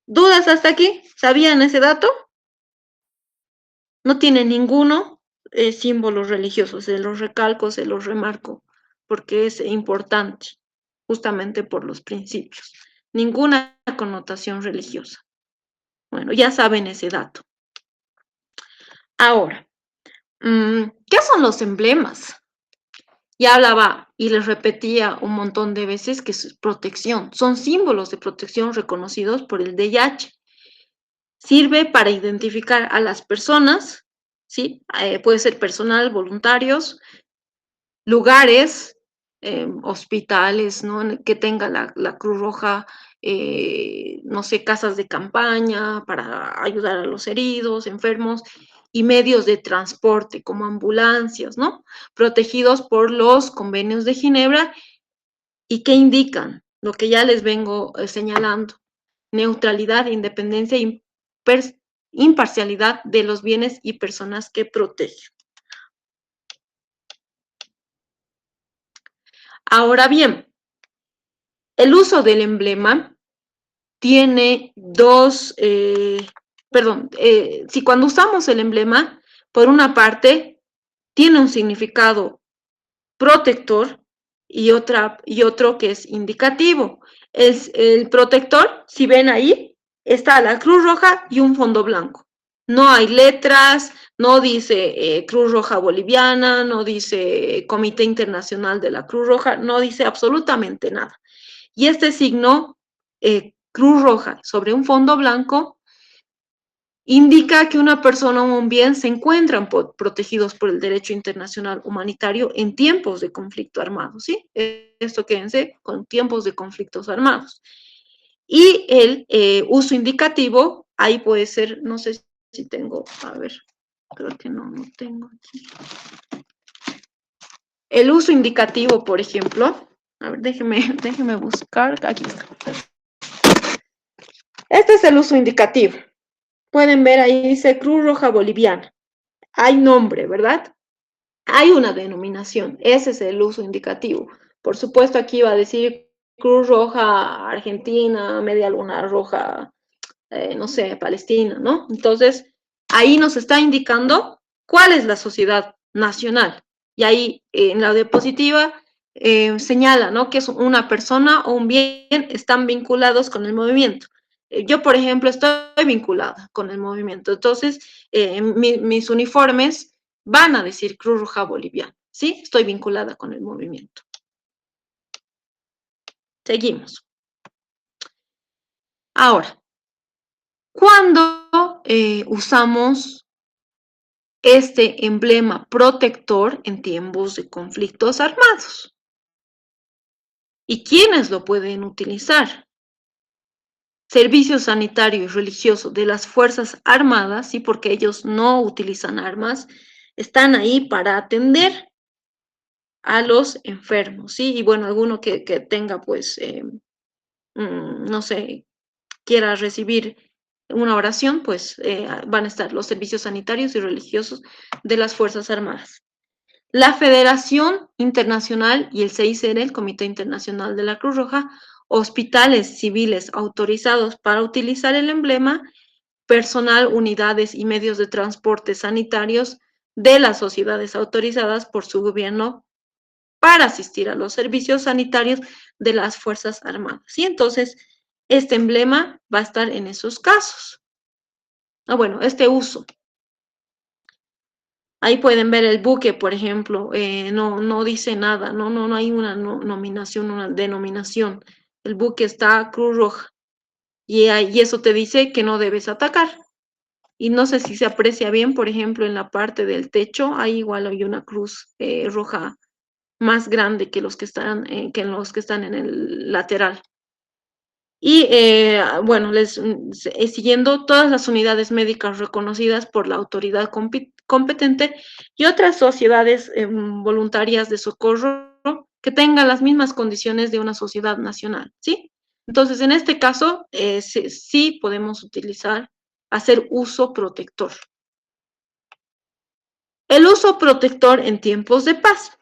¿Dudas hasta aquí? ¿Sabían ese dato? No tiene ninguno símbolos religiosos, se los recalco, se los remarco, porque es importante, justamente por los principios. Ninguna connotación religiosa. Bueno, ya saben ese dato. Ahora, ¿qué son los emblemas? Ya hablaba y les repetía un montón de veces que es protección. Son símbolos de protección reconocidos por el DIH. Sirve para identificar a las personas, ¿sí? Puede ser personal, voluntarios, lugares, hospitales, ¿no? Que tenga la Cruz Roja, no sé, casas de campaña para ayudar a los heridos, enfermos, y medios de transporte como ambulancias, ¿no? Protegidos por los convenios de Ginebra y que indican lo que ya les vengo señalando: neutralidad, independencia e imparcialidad de los bienes y personas que protegen. Ahora bien, el uso del emblema tiene si cuando usamos el emblema, por una parte, tiene un significado protector y otro que es indicativo. El protector, si ven ahí, está la cruz roja y un fondo blanco. No hay letras, no dice Cruz Roja Boliviana, no dice Comité Internacional de la Cruz Roja, no dice absolutamente nada. Y este signo, Cruz Roja sobre un fondo blanco, indica que una persona o un bien se encuentran protegidos por el derecho internacional humanitario en tiempos de conflicto armado, ¿sí? Esto quédense con tiempos de conflictos armados. Y el uso indicativo, ahí puede ser, no sé si tengo, a ver, creo que no tengo aquí. El uso indicativo, por ejemplo, a ver, déjeme buscar, aquí está. Este es el uso indicativo. Pueden ver ahí, dice Cruz Roja Boliviana. Hay nombre, ¿verdad? Hay una denominación. Ese es el uso indicativo. Por supuesto, aquí va a decir Cruz Roja Argentina, Media Luna Roja, no sé, Palestina, ¿no? Entonces, ahí nos está indicando cuál es la sociedad nacional. Y ahí, en la diapositiva, señala, ¿no? Que es una persona o un bien están vinculados con el movimiento. Yo, por ejemplo, estoy vinculada con el movimiento. Entonces, mis uniformes van a decir Cruz Roja Boliviana, ¿sí? Estoy vinculada con el movimiento. Seguimos. Ahora, ¿cuándo usamos este emblema protector en tiempos de conflictos armados? ¿Y quiénes lo pueden utilizar? Servicio sanitario y religioso de las Fuerzas Armadas, sí, porque ellos no utilizan armas, están ahí para atender a los enfermos, ¿sí? Y bueno, alguno que tenga, pues, no sé, quiera recibir una oración, pues van a estar los servicios sanitarios y religiosos de las Fuerzas Armadas. La Federación Internacional y el CICR, el Comité Internacional de la Cruz Roja, hospitales civiles autorizados para utilizar el emblema, personal, unidades y medios de transporte sanitarios de las sociedades autorizadas por su gobierno para asistir a los servicios sanitarios de las Fuerzas Armadas. Y entonces, este emblema va a estar en esos casos. Bueno, este uso. Ahí pueden ver el buque, por ejemplo, no dice nada, no hay una nominación, una denominación. El buque está Cruz Roja y eso te dice que no debes atacar. Y no sé si se aprecia bien, por ejemplo, en la parte del techo, ahí igual hay una cruz roja más grande que que los que están en el lateral. Y bueno, siguiendo todas las unidades médicas reconocidas por la autoridad competente y otras sociedades voluntarias de socorro que tengan las mismas condiciones de una sociedad nacional, ¿sí? Entonces, en este caso, sí podemos hacer uso protector. El uso protector en tiempos de paz.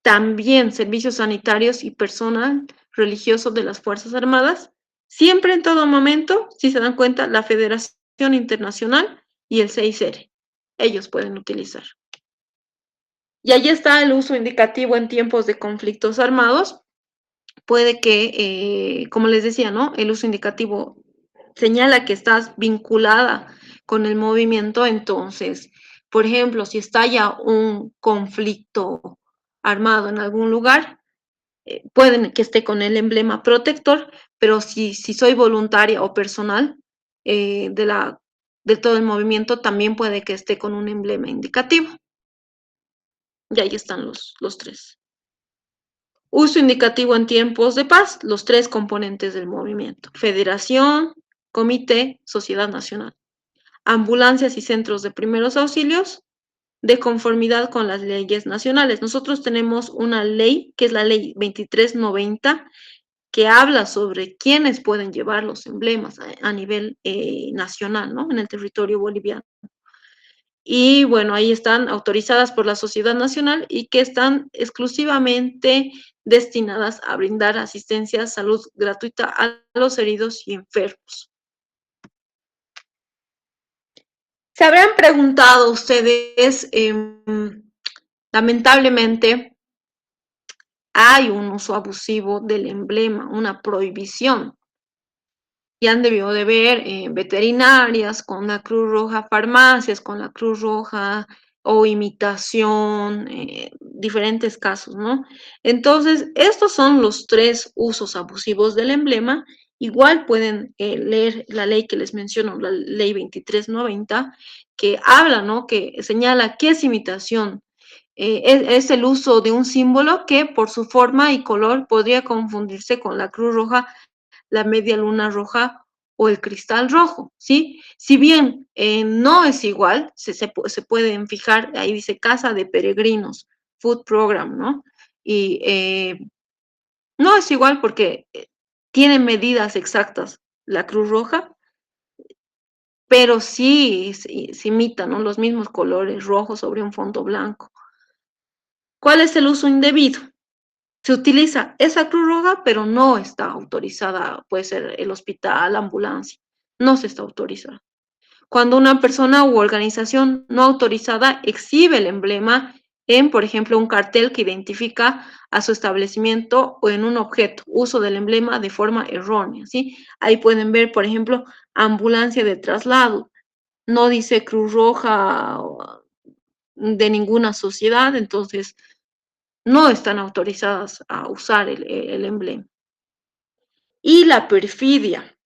También servicios sanitarios y personal religioso de las Fuerzas Armadas, siempre en todo momento, si se dan cuenta, la Federación Internacional y el CICR. Ellos pueden utilizar. Y allí está el uso indicativo en tiempos de conflictos armados. Puede que, como les decía, ¿no? El uso indicativo señala que estás vinculada con el movimiento, entonces, por ejemplo, si estalla un conflicto armado en algún lugar, pueden que esté con el emblema protector, pero si soy voluntaria o personal de todo el movimiento, también puede que esté con un emblema indicativo. Y ahí están los tres. Uso indicativo en tiempos de paz, los tres componentes del movimiento. Federación, comité, sociedad nacional. Ambulancias y centros de primeros auxilios, de conformidad con las leyes nacionales. Nosotros tenemos una ley, que es la ley 2390, que habla sobre quiénes pueden llevar los emblemas a nivel nacional, ¿no? En el territorio boliviano. Y bueno, ahí están autorizadas por la Sociedad Nacional y que están exclusivamente destinadas a brindar asistencia, salud gratuita a los heridos y enfermos. Se habrán preguntado ustedes, lamentablemente, hay un uso abusivo del emblema, una prohibición. Y han debido de ver veterinarias con la Cruz Roja, farmacias con la Cruz Roja o imitación, diferentes casos, ¿no? Entonces, estos son los tres usos abusivos del emblema. Igual pueden leer la ley que les menciono, la ley 2390, que habla, ¿no? Que señala qué es imitación. Es el uso de un símbolo que por su forma y color podría confundirse con la Cruz Roja, la media luna roja o el cristal rojo, ¿sí? Si bien no es igual, se pueden fijar, ahí dice Casa de Peregrinos, Food Program, ¿no? Y no es igual porque tiene medidas exactas la Cruz Roja, pero sí se imitan, ¿no? Los mismos colores rojos sobre un fondo blanco. ¿Cuál es el uso indebido? Se utiliza esa Cruz Roja, pero no está autorizada, puede ser el hospital, la ambulancia, no se está autorizada. Cuando una persona u organización no autorizada exhibe el emblema en, por ejemplo, un cartel que identifica a su establecimiento o en un objeto, uso del emblema de forma errónea, ¿sí? Ahí pueden ver, por ejemplo, ambulancia de traslado, no dice Cruz Roja de ninguna sociedad, entonces no están autorizadas a usar el emblema. Y la perfidia.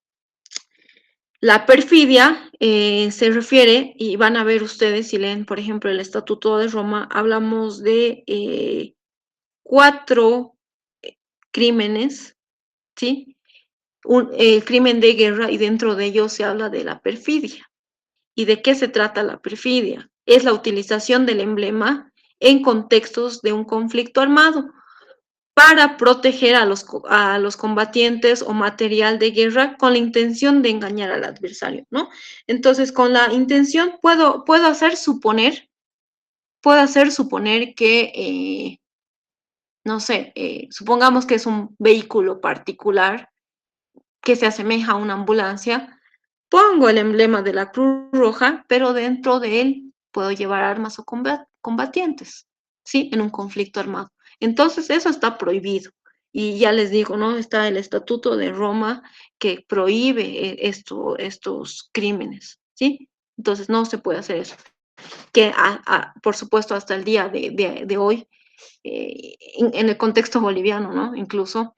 La perfidia se refiere, y van a ver ustedes si leen, por ejemplo, el Estatuto de Roma, hablamos de 4 crímenes, ¿sí? El crimen de guerra, y dentro de ellos se habla de la perfidia. ¿Y de qué se trata la perfidia? Es la utilización del emblema en contextos de un conflicto armado para proteger a los combatientes o material de guerra con la intención de engañar al adversario, ¿no? Entonces, con la intención puedo hacer suponer que, no sé, supongamos que es un vehículo particular que se asemeja a una ambulancia, pongo el emblema de la Cruz Roja, pero dentro de él puedo llevar armas o combatientes, ¿sí? En un conflicto armado. Entonces, eso está prohibido. Y ya les digo, ¿no? Está el Estatuto de Roma que prohíbe estos crímenes, ¿sí? Entonces, no se puede hacer eso. Que, por supuesto, hasta el día de hoy, en el contexto boliviano, ¿no? Incluso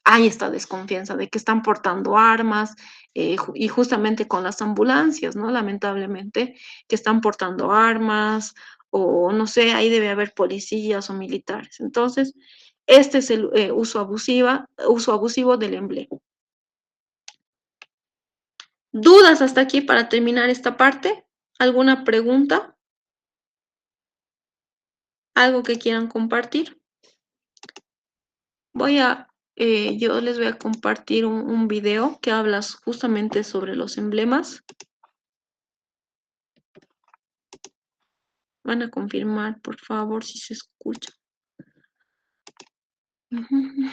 hay esta desconfianza de que están portando armas y justamente con las ambulancias, ¿no? Lamentablemente, que están portando armas o no sé, ahí debe haber policías o militares. Entonces, este es el uso abusivo del emblema. ¿Dudas hasta aquí para terminar esta parte? ¿Alguna pregunta? ¿Algo que quieran compartir? Yo les voy a compartir un video que habla justamente sobre los emblemas. Van a confirmar, por favor, si se escucha. Ujú.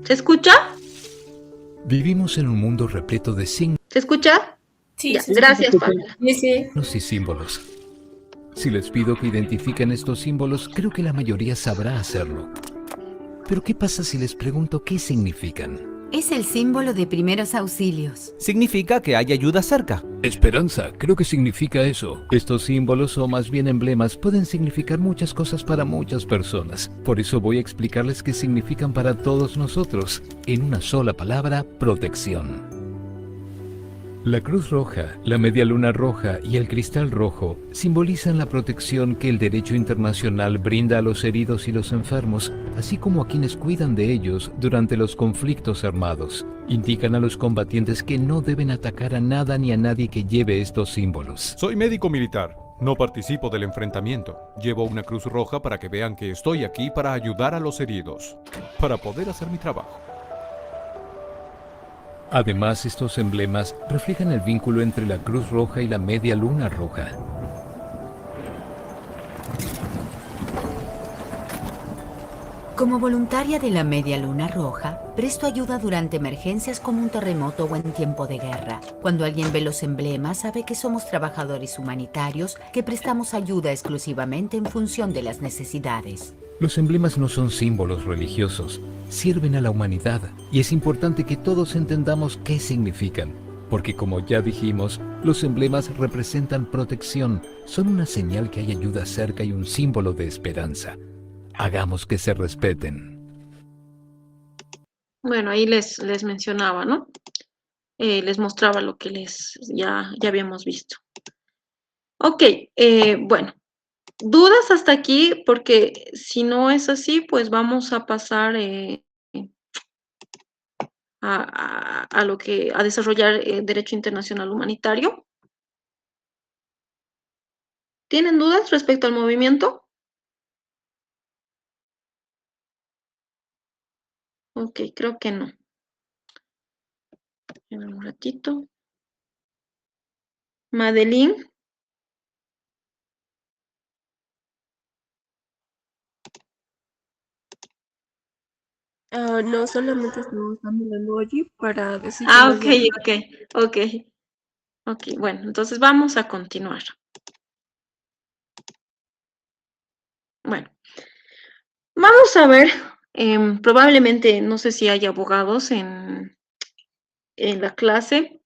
¿Se escucha? Vivimos en un mundo repleto de signos ¿Se escucha? Sí, Ya, sí, gracias, Pamela. sí, sí. y símbolos. Si les pido que identifiquen estos símbolos, creo que la mayoría sabrá hacerlo. Pero ¿qué pasa si les pregunto qué significan? Es el símbolo de primeros auxilios. Significa que hay ayuda cerca. Esperanza, creo que significa eso. Estos símbolos, o más bien emblemas, pueden significar muchas cosas para muchas personas. Por eso voy a explicarles qué significan para todos nosotros. En una sola palabra, protección. La Cruz Roja, la Media Luna Roja y el Cristal Rojo simbolizan la protección que el derecho internacional brinda a los heridos y los enfermos, así como a quienes cuidan de ellos durante los conflictos armados. Indican a los combatientes que no deben atacar a nada ni a nadie que lleve estos símbolos. Soy médico militar. No participo del enfrentamiento. Llevo una cruz roja para que vean que estoy aquí para ayudar a los heridos, para poder hacer mi trabajo. Además, estos emblemas reflejan el vínculo entre la Cruz Roja y la Media Luna Roja. Como voluntaria de la Media Luna Roja, presto ayuda durante emergencias como un terremoto o en tiempo de guerra. Cuando alguien ve los emblemas, sabe que somos trabajadores humanitarios que prestamos ayuda exclusivamente en función de las necesidades. Los emblemas no son símbolos religiosos, sirven a la humanidad y es importante que todos entendamos qué significan, porque como ya dijimos, los emblemas representan protección, son una señal que hay ayuda cerca y un símbolo de esperanza. Hagamos que se respeten. Bueno, ahí les mencionaba, ¿no? Les mostraba lo que ya habíamos visto. Ok, bueno. ¿Dudas hasta aquí? Porque si no es así, pues vamos a pasar a desarrollar Derecho Internacional Humanitario. ¿Tienen dudas respecto al movimiento? Ok, creo que no. Esperen un ratito. Madeline. No, solamente estamos usando el emoji para decir que Ah, nos llama. ok. Bueno, entonces vamos a continuar. Bueno, vamos a ver, probablemente, no sé si hay abogados en la clase,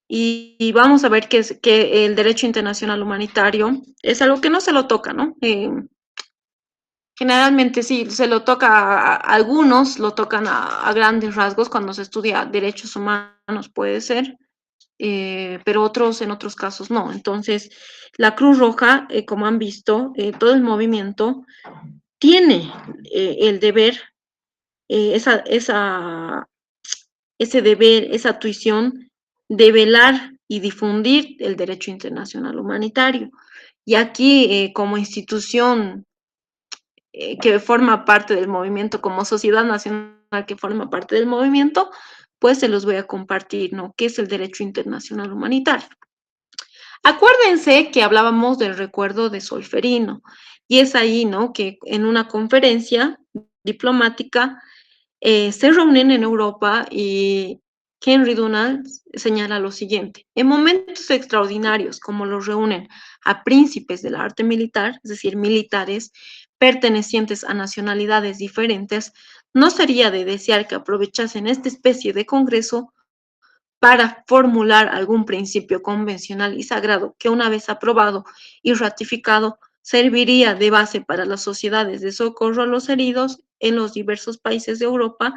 y vamos a ver que el derecho internacional humanitario es algo que no se lo toca, ¿no? Generalmente sí, se lo toca a algunos, lo tocan a grandes rasgos cuando se estudia derechos humanos, puede ser, pero en otros casos no. Entonces, la Cruz Roja, como han visto, todo el movimiento tiene el deber, ese deber, esa tuición de velar y difundir el derecho internacional humanitario. Y aquí, como institución que forma parte del movimiento, como sociedad nacional que forma parte del movimiento, pues se los voy a compartir, ¿no? ¿Qué es el derecho internacional humanitario? Acuérdense que hablábamos del recuerdo de Solferino, y es ahí, ¿no? Que en una conferencia diplomática se reúnen en Europa y Henry Dunant señala lo siguiente: en momentos extraordinarios como los reúnen a príncipes del arte militar, es decir, militares pertenecientes a nacionalidades diferentes, no sería de desear que aprovechasen esta especie de congreso para formular algún principio convencional y sagrado que, una vez aprobado y ratificado, serviría de base para las sociedades de socorro a los heridos en los diversos países de Europa.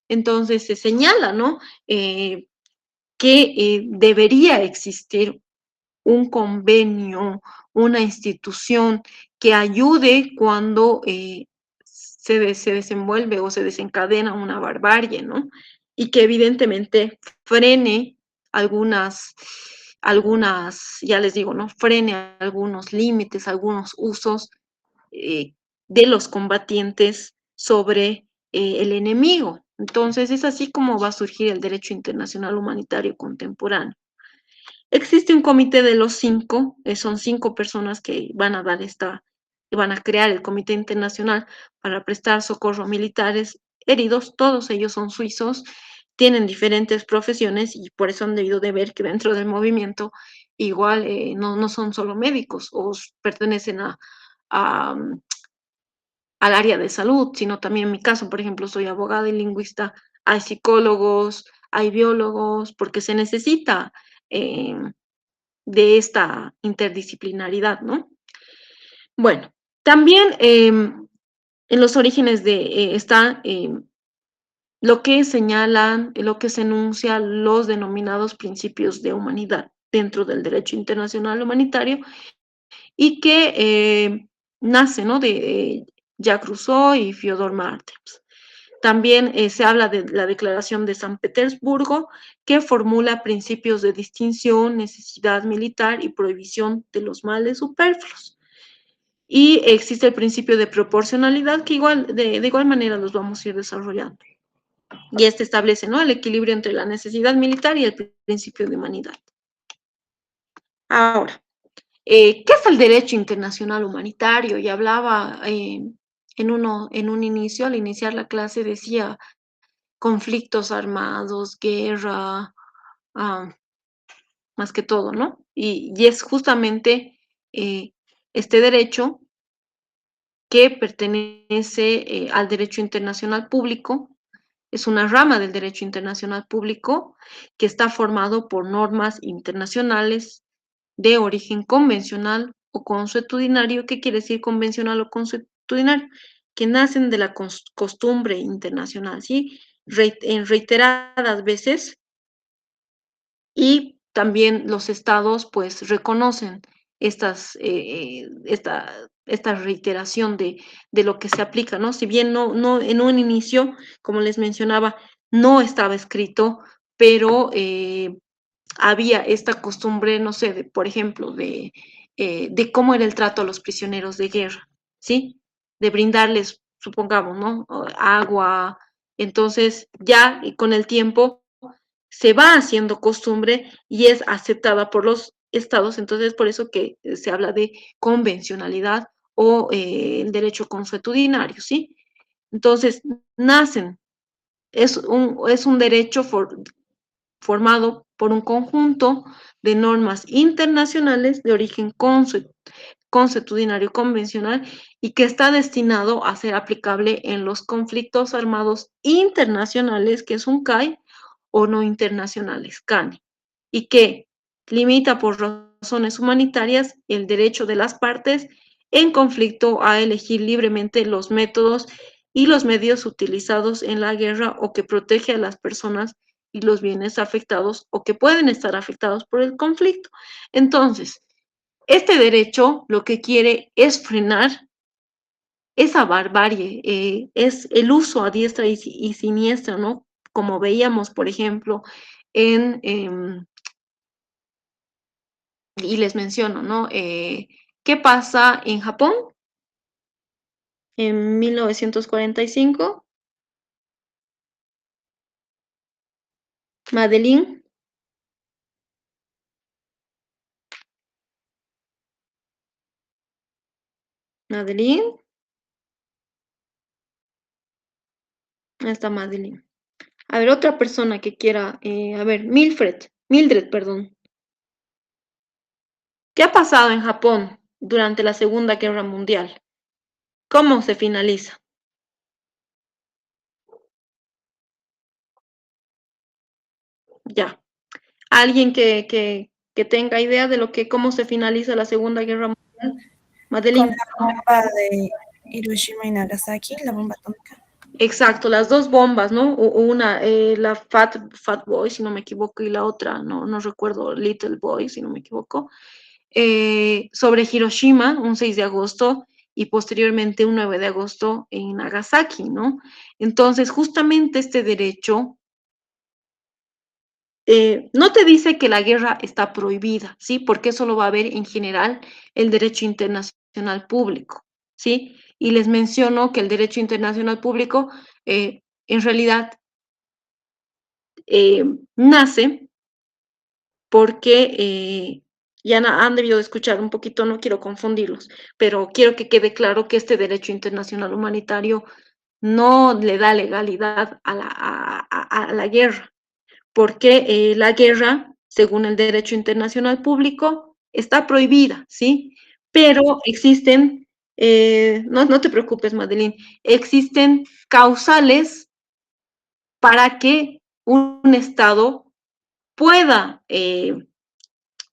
Entonces se señala, ¿no? Que debería existir un convenio, una institución que ayude cuando se desenvuelve o se desencadena una barbarie, ¿no? Y que evidentemente frene ya les digo, ¿no? Frene algunos límites, algunos usos eh, de los combatientes sobre el enemigo. Entonces es así como va a surgir el derecho internacional humanitario contemporáneo. Existe un comité de los 5, son 5 personas que van a van a crear el Comité Internacional para prestar socorro a militares heridos. Todos ellos son suizos, tienen diferentes profesiones y por eso han debido de ver que dentro del movimiento igual no son solo médicos o pertenecen a, al área de salud, sino también en mi caso, por ejemplo, soy abogada y lingüista, hay psicólogos, hay biólogos, porque se necesita eh, de esta interdisciplinaridad, ¿no? Bueno, también en los orígenes está lo que señalan, lo que se enuncia los denominados principios de humanidad dentro del derecho internacional humanitario y que nace, ¿no? De Jacques Rousseau y Fyodor Martens. También se habla de la Declaración de San Petersburgo, que formula principios de distinción, necesidad militar y prohibición de los males superfluos. Y existe el principio de proporcionalidad, que de igual manera los vamos a ir desarrollando. Y este establece, ¿no?, el equilibrio entre la necesidad militar y el principio de humanidad. Ahora, ¿qué es el derecho internacional humanitario? Y hablaba en un inicio, al iniciar la clase, decía conflictos armados, guerra, ah, más que todo, ¿no? Y es justamente este derecho que pertenece al derecho internacional público, es una rama del derecho internacional público que está formado por normas internacionales de origen convencional o consuetudinario. ¿Qué quiere decir convencional o consuetudinario? Que nacen de la costumbre internacional, ¿sí? En reiteradas veces, y también los estados pues reconocen esta reiteración de lo que se aplica, ¿no? Si bien no en un inicio, como les mencionaba, no estaba escrito, pero había esta costumbre, no sé, por ejemplo, de cómo era el trato a los prisioneros de guerra, ¿sí? De brindarles, supongamos, ¿no? Agua. Entonces, ya con el tiempo se va haciendo costumbre y es aceptada por los estados. Entonces, por eso que se habla de convencionalidad o el derecho consuetudinario, ¿sí? Entonces, nacen, es un derecho formado por un conjunto de normas internacionales de origen consuetudinario convencional y que está destinado a ser aplicable en los conflictos armados internacionales, que es un CAI, o no internacionales, CANI, y que limita por razones humanitarias el derecho de las partes en conflicto a elegir libremente los métodos y los medios utilizados en la guerra, o que protege a las personas y los bienes afectados o que pueden estar afectados por el conflicto. Entonces, este derecho lo que quiere es frenar esa barbarie, es el uso a diestra y siniestra, ¿no? Como veíamos, por ejemplo, y les menciono, ¿no? ¿Qué pasa en Japón en 1945? Madeline, Madeline, ahí está Madeline. A ver, otra persona que quiera, a ver, Mildred, perdón. ¿Qué ha pasado en Japón durante la Segunda Guerra Mundial? ¿Cómo se finaliza? Ya. ¿Alguien que tenga idea de cómo se finaliza la Segunda Guerra Mundial? Con Madeline. la bomba de Hiroshima y Nagasaki, la bomba atómica. Exacto, las dos bombas, ¿no? Una, la Fat Boy, si no me equivoco, y la otra, no recuerdo, Little Boy, si no me equivoco, sobre Hiroshima, un 6 de agosto, y posteriormente un 9 de agosto en Nagasaki, ¿no? Entonces, justamente este derecho no te dice que la guerra está prohibida, ¿sí? Porque eso lo va a ver en general el derecho internacional público, ¿sí? Y les menciono que el derecho internacional público en realidad nace porque ya han debido de escuchar un poquito, no quiero confundirlos, pero quiero que quede claro que este derecho internacional humanitario no le da legalidad a la guerra, porque la guerra, según el derecho internacional público, está prohibida, ¿sí? Pero existen, no te preocupes, Madeline, existen causales para que un Estado pueda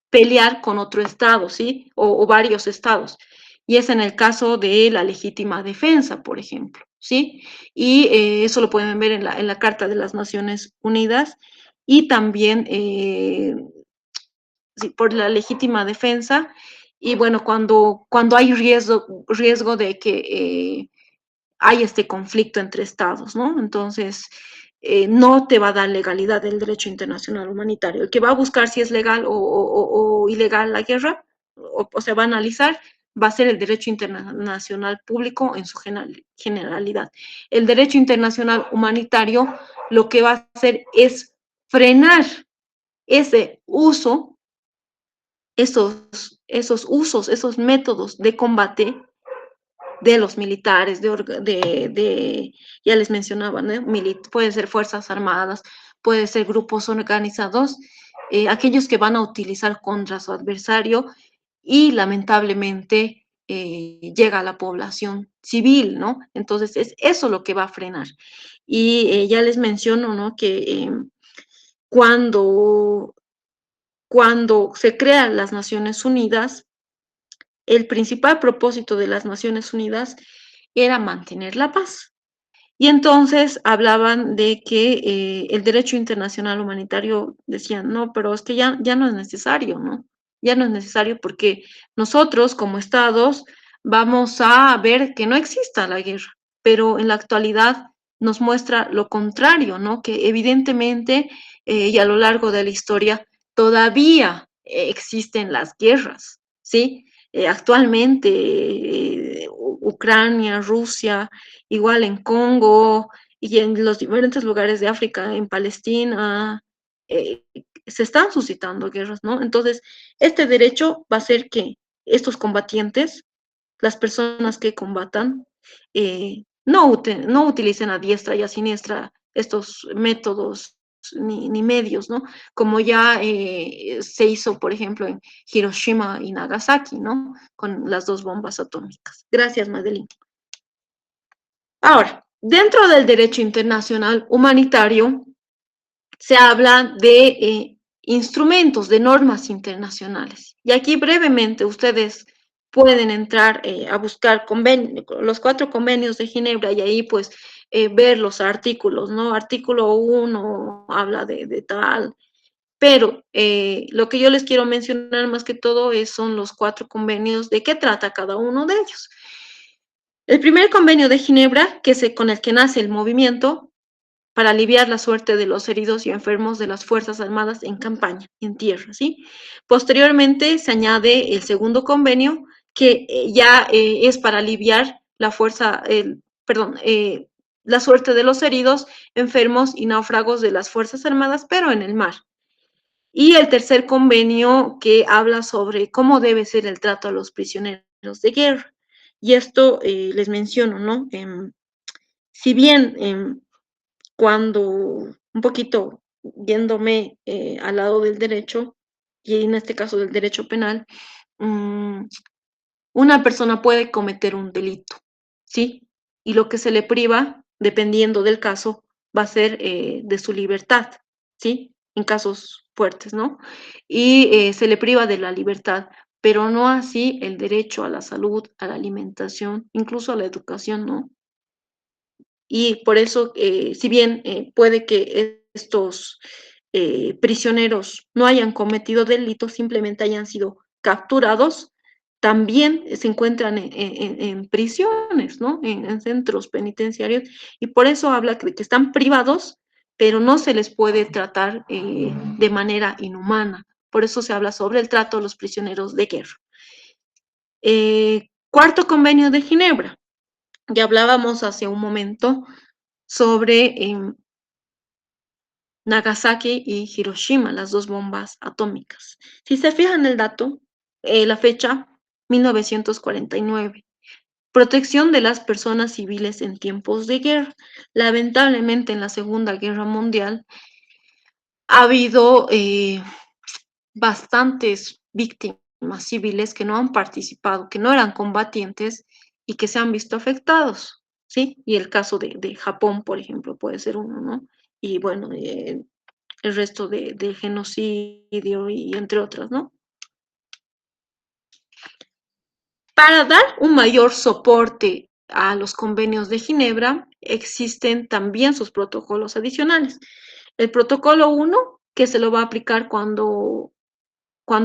pelear con otro Estado, ¿sí? O varios Estados. Y es en el caso de la legítima defensa, por ejemplo, ¿sí? Y eso lo pueden ver en la Carta de las Naciones Unidas y también sí, por la legítima defensa. Y bueno, cuando hay riesgo de que hay este conflicto entre estados, ¿no? Entonces, no te va a dar legalidad el derecho internacional humanitario. El que va a buscar si es legal o ilegal la guerra, o se va a analizar, va a ser el derecho internacional público en su generalidad. El derecho internacional humanitario lo que va a hacer es frenar ese uso, esos usos, esos métodos de combate de los militares, ya les mencionaba, ¿no? Pueden ser fuerzas armadas, pueden ser grupos organizados, aquellos que van a utilizar contra su adversario y lamentablemente llega a la población civil, ¿no? Entonces es eso lo que va a frenar. Y ya les menciono, ¿no? Que cuando, cuando se crean las Naciones Unidas, el principal propósito de las Naciones Unidas era mantener la paz. Y entonces hablaban de que el derecho internacional humanitario decían, no, pero es que ya no es necesario, ¿no? Ya no es necesario porque nosotros como estados vamos a ver que no exista la guerra, pero en la actualidad nos muestra lo contrario, ¿no? Que evidentemente y a lo largo de la historia todavía existen las guerras, ¿sí? Actualmente Ucrania, Rusia, igual en Congo y en los diferentes lugares de África, en Palestina, se están suscitando guerras, ¿no? Entonces, este derecho va a hacer que estos combatientes, las personas que combatan, no utilicen a diestra y a siniestra estos métodos ni medios, ¿no? Como ya se hizo, por ejemplo, en Hiroshima y Nagasaki, ¿no? Con las dos bombas atómicas. Gracias, Madeline. Ahora, dentro del derecho internacional humanitario se habla de instrumentos, de normas internacionales. Y aquí brevemente ustedes pueden entrar a buscar los 4 convenios de Ginebra y ahí pues ver los artículos, ¿no? Artículo 1 habla de tal, pero lo que yo les quiero mencionar más que todo son los 4 convenios, de qué trata cada uno de ellos. El primer convenio de Ginebra, con el que nace el movimiento, para aliviar la suerte de los heridos y enfermos de las Fuerzas Armadas en campaña, en tierra, ¿sí? Posteriormente se añade el segundo convenio, que ya es para aliviar la suerte de los heridos, enfermos y náufragos de las Fuerzas Armadas, pero en el mar. Y el tercer convenio que habla sobre cómo debe ser el trato a los prisioneros de guerra. Y esto les menciono, ¿no? Si bien cuando un poquito yéndome al lado del derecho, y en este caso del derecho penal, una persona puede cometer un delito, ¿sí? Y lo que se le priva, dependiendo del caso, va a ser de su libertad, ¿sí? En casos fuertes, ¿no? Y se le priva de la libertad, pero no así el derecho a la salud, a la alimentación, incluso a la educación, ¿no? Y por eso, si bien puede que estos prisioneros no hayan cometido delitos, simplemente hayan sido capturados, también se encuentran en prisiones, ¿no? En centros penitenciarios, y por eso habla de que están privados, pero no se les puede tratar de manera inhumana. Por eso se habla sobre el trato a los prisioneros de guerra. Cuarto convenio de Ginebra. Ya hablábamos hace un momento sobre Nagasaki y Hiroshima, las 2 bombas atómicas. Si se fijan el dato, la fecha, 1949. Protección de las personas civiles en tiempos de guerra. Lamentablemente, en la Segunda Guerra Mundial ha habido bastantes víctimas civiles que no han participado, que no eran combatientes y que se han visto afectados, ¿sí? Y el caso de Japón, por ejemplo, puede ser uno, ¿no? Y bueno, el resto del genocidio y entre otras, ¿no? Para dar un mayor soporte a los convenios de Ginebra, existen también sus protocolos adicionales. El protocolo 1, que se lo va a aplicar cuando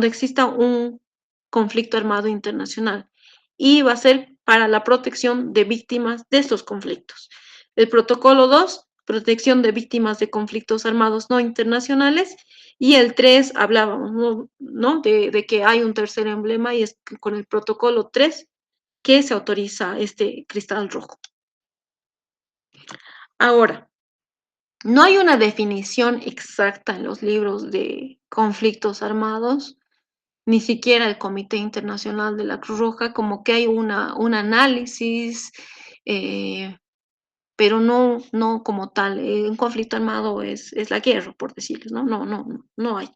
exista un conflicto armado internacional, y va a ser para la protección de víctimas de estos conflictos. El protocolo 2, protección de víctimas de conflictos armados no internacionales, y el 3, hablábamos, ¿no? De que hay un tercer emblema, y es con el protocolo 3 que se autoriza este cristal rojo. Ahora, no hay una definición exacta en los libros de conflictos armados, ni siquiera el Comité Internacional de la Cruz Roja, como que hay un análisis, pero no como tal. Un conflicto armado es la guerra, por decirles, ¿no? No hay.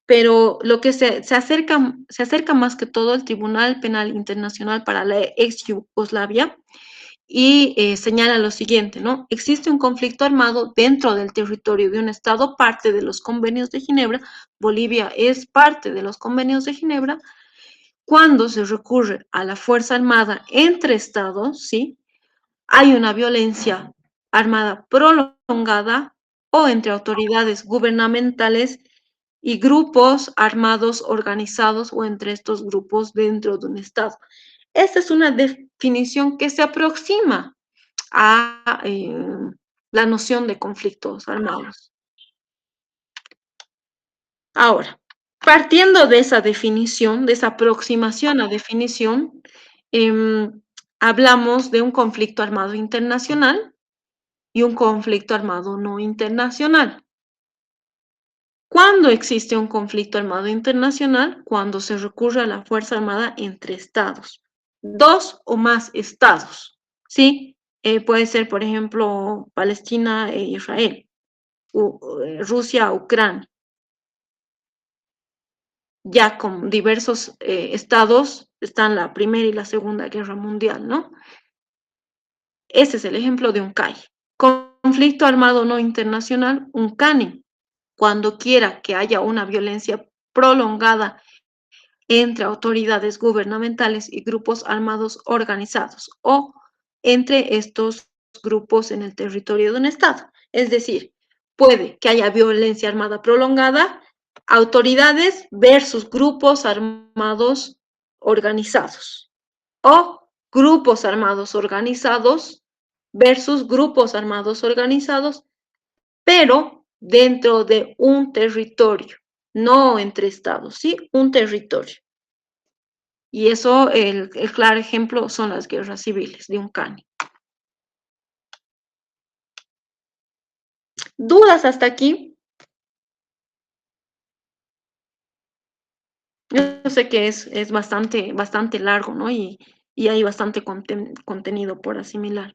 Pero lo que se acerca más que todo al Tribunal Penal Internacional para la ex Yugoslavia, y señala lo siguiente, ¿no? Existe un conflicto armado dentro del territorio de un Estado, parte de los convenios de Ginebra. Bolivia es parte de los convenios de Ginebra. Cuando se recurre a la fuerza armada entre Estados, ¿sí? Hay una violencia armada prolongada o entre autoridades gubernamentales y grupos armados organizados, o entre estos grupos dentro de un Estado. Esta es una definición que se aproxima a la noción de conflictos armados. Ahora, partiendo de esa definición, de esa aproximación a definición, hablamos de un conflicto armado internacional y un conflicto armado no internacional. ¿Cuándo existe un conflicto armado internacional? Cuando se recurre a la fuerza armada entre estados, 2 o más estados, ¿sí? Puede ser, por ejemplo, Palestina e Israel, Rusia, Ucrania. Ya con diversos estados están la Primera y la Segunda Guerra Mundial, ¿no? Ese es el ejemplo de un CAI. Conflicto armado no internacional, un CANI. Cuando quiera que haya una violencia prolongada entre autoridades gubernamentales y grupos armados organizados o entre estos grupos en el territorio de un Estado. Es decir, puede que haya violencia armada prolongada, autoridades versus grupos armados organizados o grupos armados organizados versus grupos armados organizados, pero dentro de un territorio, no entre estados, ¿sí? Un territorio. Y eso, el claro ejemplo son las guerras civiles de un CANI. ¿Dudas hasta aquí? Yo sé que es bastante largo, ¿no? Y hay bastante contenido por asimilar.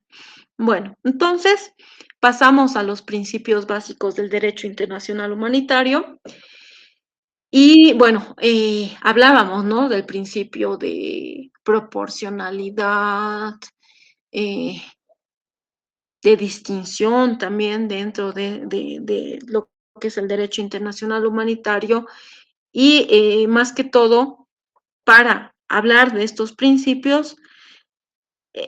Bueno, entonces pasamos a los principios básicos del derecho internacional humanitario. Y bueno, hablábamos, ¿no? Del principio de proporcionalidad, de distinción también dentro de lo que es el derecho internacional humanitario y más que todo, para hablar de estos principios,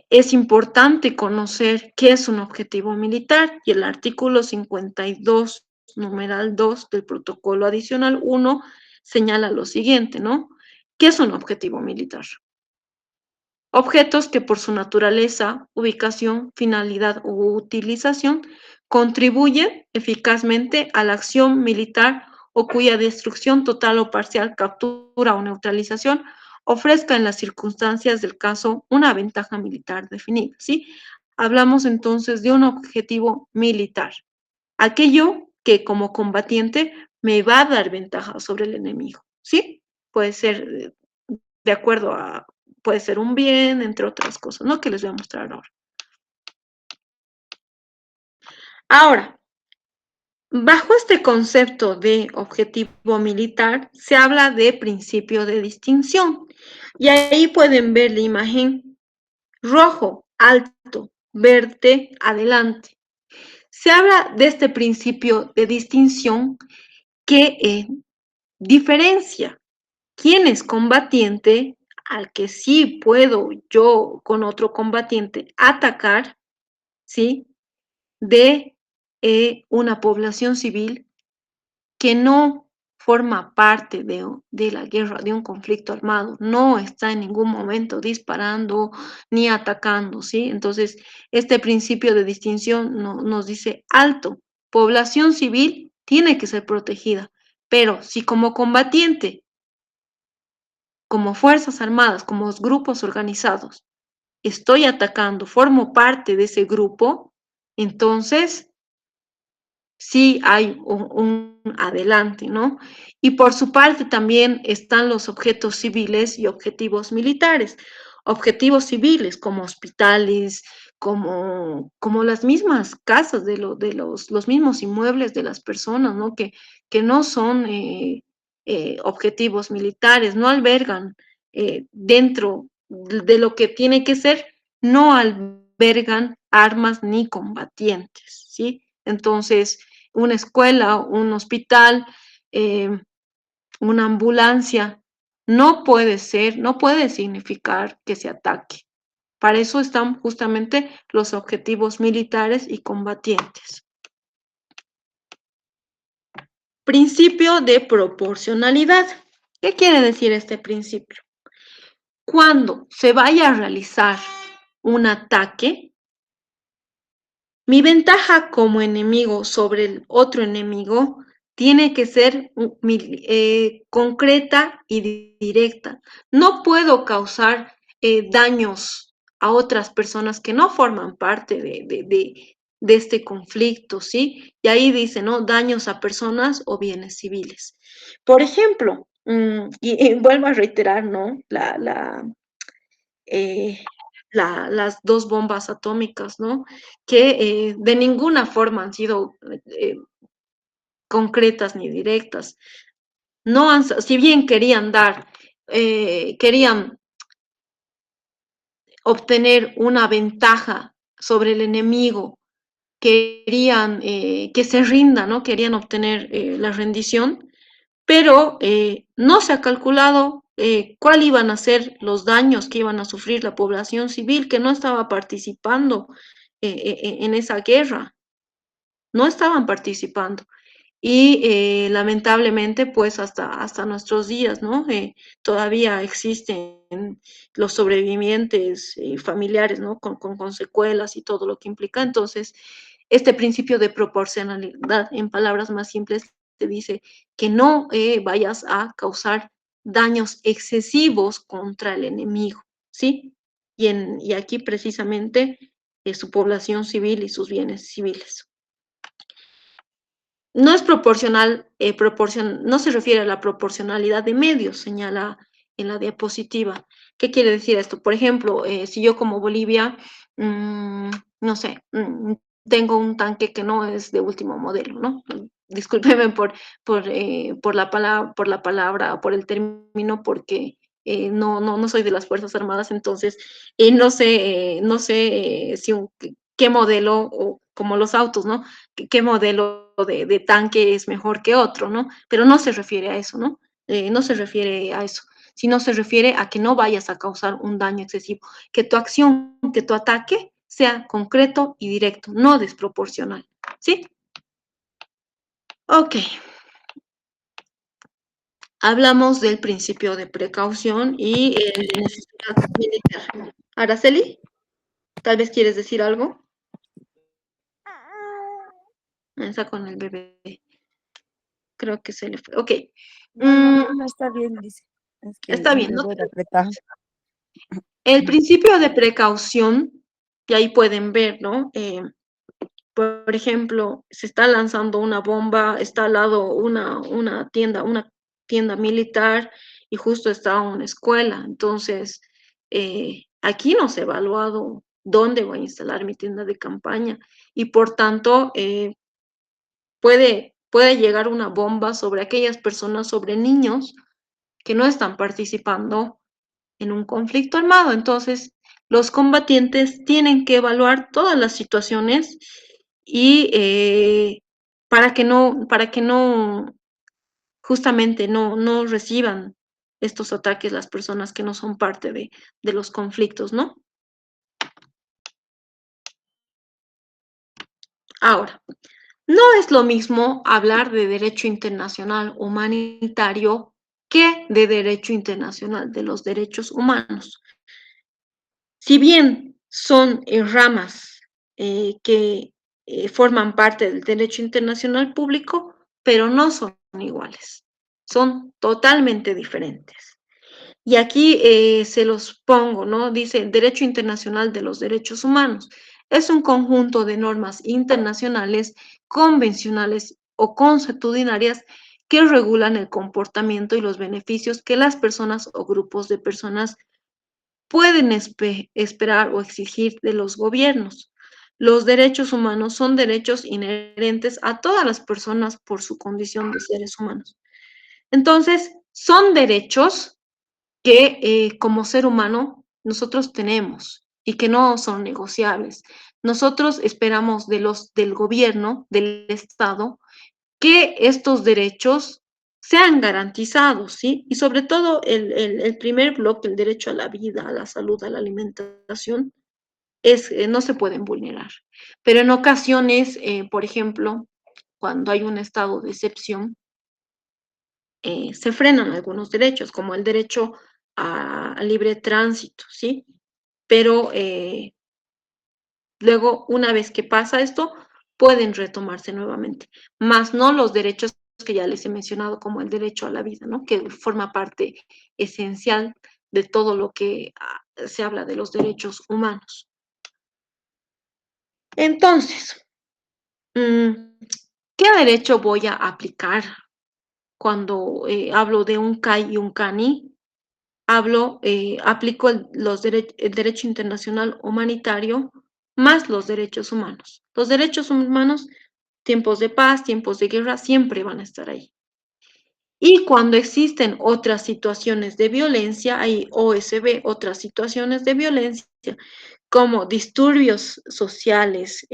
es importante conocer qué es un objetivo militar y el artículo 52, numeral 2 del protocolo adicional 1 señala lo siguiente, ¿no? ¿Qué es un objetivo militar? Objetos que por su naturaleza, ubicación, finalidad u utilización contribuyen eficazmente a la acción militar o cuya destrucción total o parcial, captura o neutralización ofrezca en las circunstancias del caso una ventaja militar definida, ¿sí? Hablamos entonces de un objetivo militar, aquello que como combatiente me va a dar ventaja sobre el enemigo, ¿sí? Puede ser de acuerdo a, puede ser un bien, entre otras cosas, ¿no? Que les voy a mostrar ahora. Ahora, bajo este concepto de objetivo militar, se habla de principio de distinción. Y ahí pueden ver la imagen rojo, alto, verde, adelante. Se habla de este principio de distinción que diferencia quién es combatiente, al que sí puedo yo con otro combatiente atacar, ¿sí? De una población civil que no forma parte de la guerra, de un conflicto armado, no está en ningún momento disparando ni atacando, ¿sí? Entonces, este principio de distinción nos dice, alto, población civil tiene que ser protegida, pero si como combatiente, como fuerzas armadas, como grupos organizados, estoy atacando, formo parte de ese grupo, entonces sí hay un adelante, ¿no? Y por su parte también están los objetos civiles y objetivos militares. Objetivos civiles como hospitales, como las mismas casas de los mismos inmuebles de las personas, ¿no? Que no son objetivos militares, no albergan dentro de lo que tiene que ser, no albergan armas ni combatientes, ¿sí? Entonces, una escuela, un hospital, una ambulancia, no puede significar que se ataque. Para eso están justamente los objetivos militares y combatientes. Principio de proporcionalidad. ¿Qué quiere decir este principio? Cuando se vaya a realizar un ataque, mi ventaja como enemigo sobre el otro enemigo tiene que ser concreta y directa. No puedo causar daños a otras personas que no forman parte de este conflicto, ¿sí? Y ahí dice, ¿no? Daños a personas o bienes civiles. Por ejemplo, y vuelvo a reiterar, ¿no? Las dos bombas atómicas, ¿no? Que de ninguna forma han sido concretas ni directas. No han, si bien querían querían obtener una ventaja sobre el enemigo, querían que se rinda, ¿no? Querían obtener la rendición, pero no se ha calculado cuál iban a ser los daños que iban a sufrir la población civil que no estaba participando en esa guerra, no estaban participando. Y lamentablemente, pues hasta nuestros días, ¿no? Todavía existen los sobrevivientes familiares, ¿no? Con secuelas y todo lo que implica. Entonces, este principio de proporcionalidad, en palabras más simples, te dice que no vayas a causar daños excesivos contra el enemigo, ¿sí? Y aquí precisamente su población civil y sus bienes civiles. No es proporcional, no se refiere a la proporcionalidad de medios, señala en la diapositiva. ¿Qué quiere decir esto? Por ejemplo, si yo como Bolivia, no sé, tengo un tanque que no es de último modelo, ¿no? Discúlpeme por la palabra, por el término, porque no soy de las Fuerzas Armadas, entonces no sé qué modelo, o como los autos, ¿no? Qué modelo de tanque es mejor que otro, ¿no? Pero no se refiere a eso, ¿no? No se refiere a eso, sino se refiere a que no vayas a causar un daño excesivo, que tu acción, que tu ataque sea concreto y directo, no desproporcional, ¿sí? Ok. Hablamos del principio de precaución y de necesidad militar. Araceli, tal vez quieres decir algo. Está con el bebé. Creo que se le fue. Ok. No, está bien, dice. Es que Está mi bien, ¿no? bebé era apretado. El principio de precaución, y ahí pueden ver, ¿no? Por ejemplo, se está lanzando una bomba, está al lado una tienda militar y justo está una escuela. Entonces, aquí no se ha evaluado dónde voy a instalar mi tienda de campaña y por tanto puede llegar una bomba sobre aquellas personas, sobre niños que no están participando en un conflicto armado. Entonces, los combatientes tienen que evaluar todas las situaciones y para que no, justamente no reciban estos ataques las personas que no son parte de los conflictos, ¿no? Ahora, no es lo mismo hablar de derecho internacional humanitario que de derecho internacional de los derechos humanos. Si bien son ramas que forman parte del derecho internacional público, pero no son iguales, son totalmente diferentes. Y aquí se los pongo, ¿no? Dice Derecho Internacional de los Derechos Humanos. Es un conjunto de normas internacionales, convencionales o consuetudinarias que regulan el comportamiento y los beneficios que las personas o grupos de personas pueden esperar o exigir de los gobiernos. Los derechos humanos son derechos inherentes a todas las personas por su condición de seres humanos. Entonces, son derechos que como ser humano nosotros tenemos y que no son negociables. Nosotros esperamos del gobierno, del Estado, que estos derechos sean garantizados, ¿sí? Y sobre todo el primer bloque, el derecho a la vida, a la salud, a la alimentación, no se pueden vulnerar. Pero en ocasiones, por ejemplo, cuando hay un estado de excepción, se frenan algunos derechos, como el derecho a libre tránsito, ¿sí? Pero luego, una vez que pasa esto, pueden retomarse nuevamente, más no los derechos que ya les he mencionado, como el derecho a la vida, ¿no? Que forma parte esencial de todo lo que se habla de los derechos humanos. Entonces, ¿qué derecho voy a aplicar cuando hablo de un CAI y un CANI? Aplico el derecho internacional humanitario más los derechos humanos. Los derechos humanos, tiempos de paz, tiempos de guerra, siempre van a estar ahí. Y cuando existen otras situaciones de violencia, hay OSB, otras situaciones de violencia, como disturbios sociales,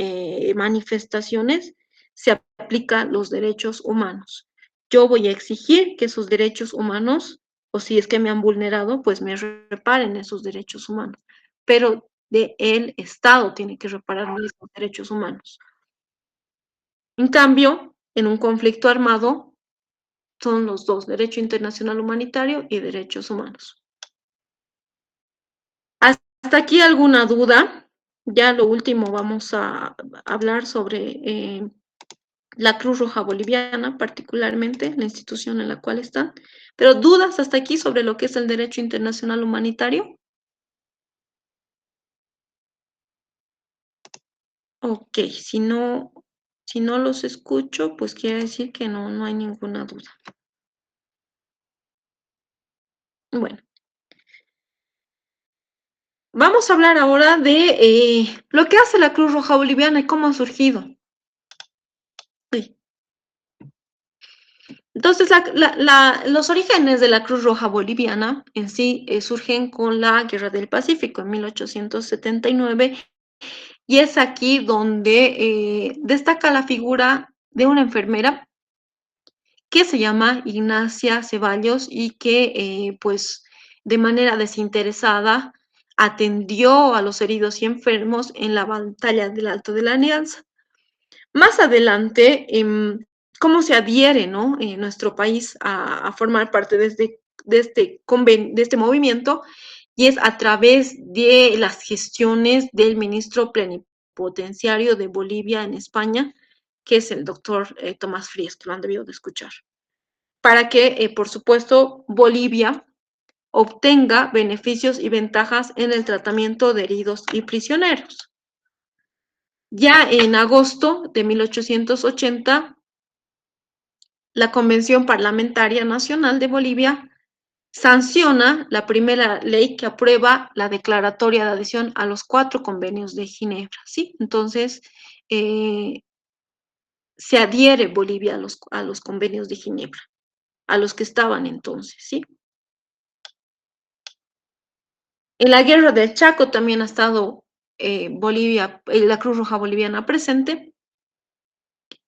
manifestaciones, se aplican los derechos humanos. Yo voy a exigir que esos derechos humanos o si es que me han vulnerado, pues me reparen esos derechos humanos. Pero el Estado tiene que reparar esos derechos humanos. En cambio, en un conflicto armado son los dos, derecho internacional humanitario y derechos humanos. ¿Hasta aquí alguna duda? Ya lo último vamos a hablar sobre la Cruz Roja Boliviana, particularmente, la institución en la cual están. Pero dudas hasta aquí sobre lo que es el derecho internacional humanitario. Ok, si no los escucho, pues quiere decir que no hay ninguna duda. Bueno, vamos a hablar ahora de lo que hace la Cruz Roja Boliviana y cómo ha surgido. Sí. Entonces, los orígenes de la Cruz Roja Boliviana en sí surgen con la Guerra del Pacífico en 1879 y es aquí donde destaca la figura de una enfermera que se llama Ignacia Ceballos y que pues de manera desinteresada atendió a los heridos y enfermos en la batalla del Alto de la Alianza. Más adelante, cómo se adhiere, ¿no? Nuestro país a formar parte de este movimiento, y es a través de las gestiones del ministro plenipotenciario de Bolivia en España, que es el doctor Tomás Frías, que lo han debido de escuchar, para que, por supuesto, Bolivia obtenga beneficios y ventajas en el tratamiento de heridos y prisioneros. Ya en agosto de 1880, la Convención Parlamentaria Nacional de Bolivia sanciona la primera ley que aprueba la declaratoria de adhesión a los 4 convenios de Ginebra, ¿sí? Entonces, se adhiere Bolivia a los convenios de Ginebra, a los que estaban entonces, ¿sí? En la Guerra del Chaco también ha estado la Cruz Roja Boliviana presente,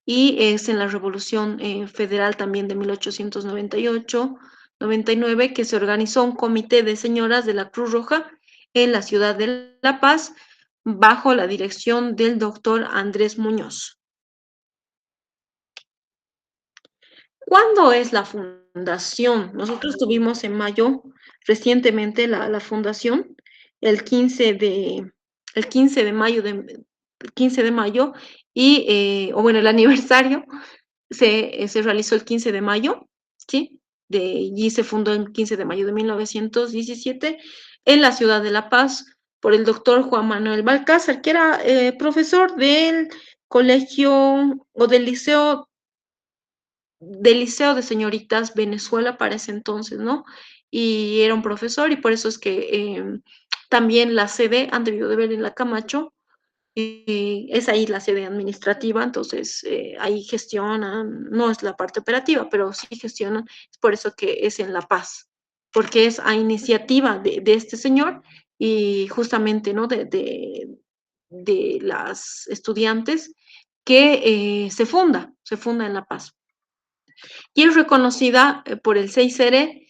y es en la Revolución Federal también de 1898-99 que se organizó un comité de señoras de la Cruz Roja en la ciudad de La Paz bajo la dirección del doctor Andrés Muñoz. ¿Cuándo es la fundación? Nosotros tuvimos en mayo recientemente la fundación, el 15 de mayo, o bueno, el aniversario se realizó el 15 de mayo, ¿sí? Y se fundó el 15 de mayo de 1917 en la ciudad de La Paz por el doctor Juan Manuel Balcázar, que era profesor del colegio o del Liceo de Señoritas Venezuela para ese entonces, ¿no? Y era un profesor y por eso es que también la sede, han debido de ver en la Camacho, es ahí la sede administrativa, entonces ahí gestionan, no es la parte operativa, pero sí gestionan, es por eso que es en La Paz, porque es a iniciativa de este señor y justamente, ¿no? De las estudiantes que se funda en La Paz. Y es reconocida por el 6R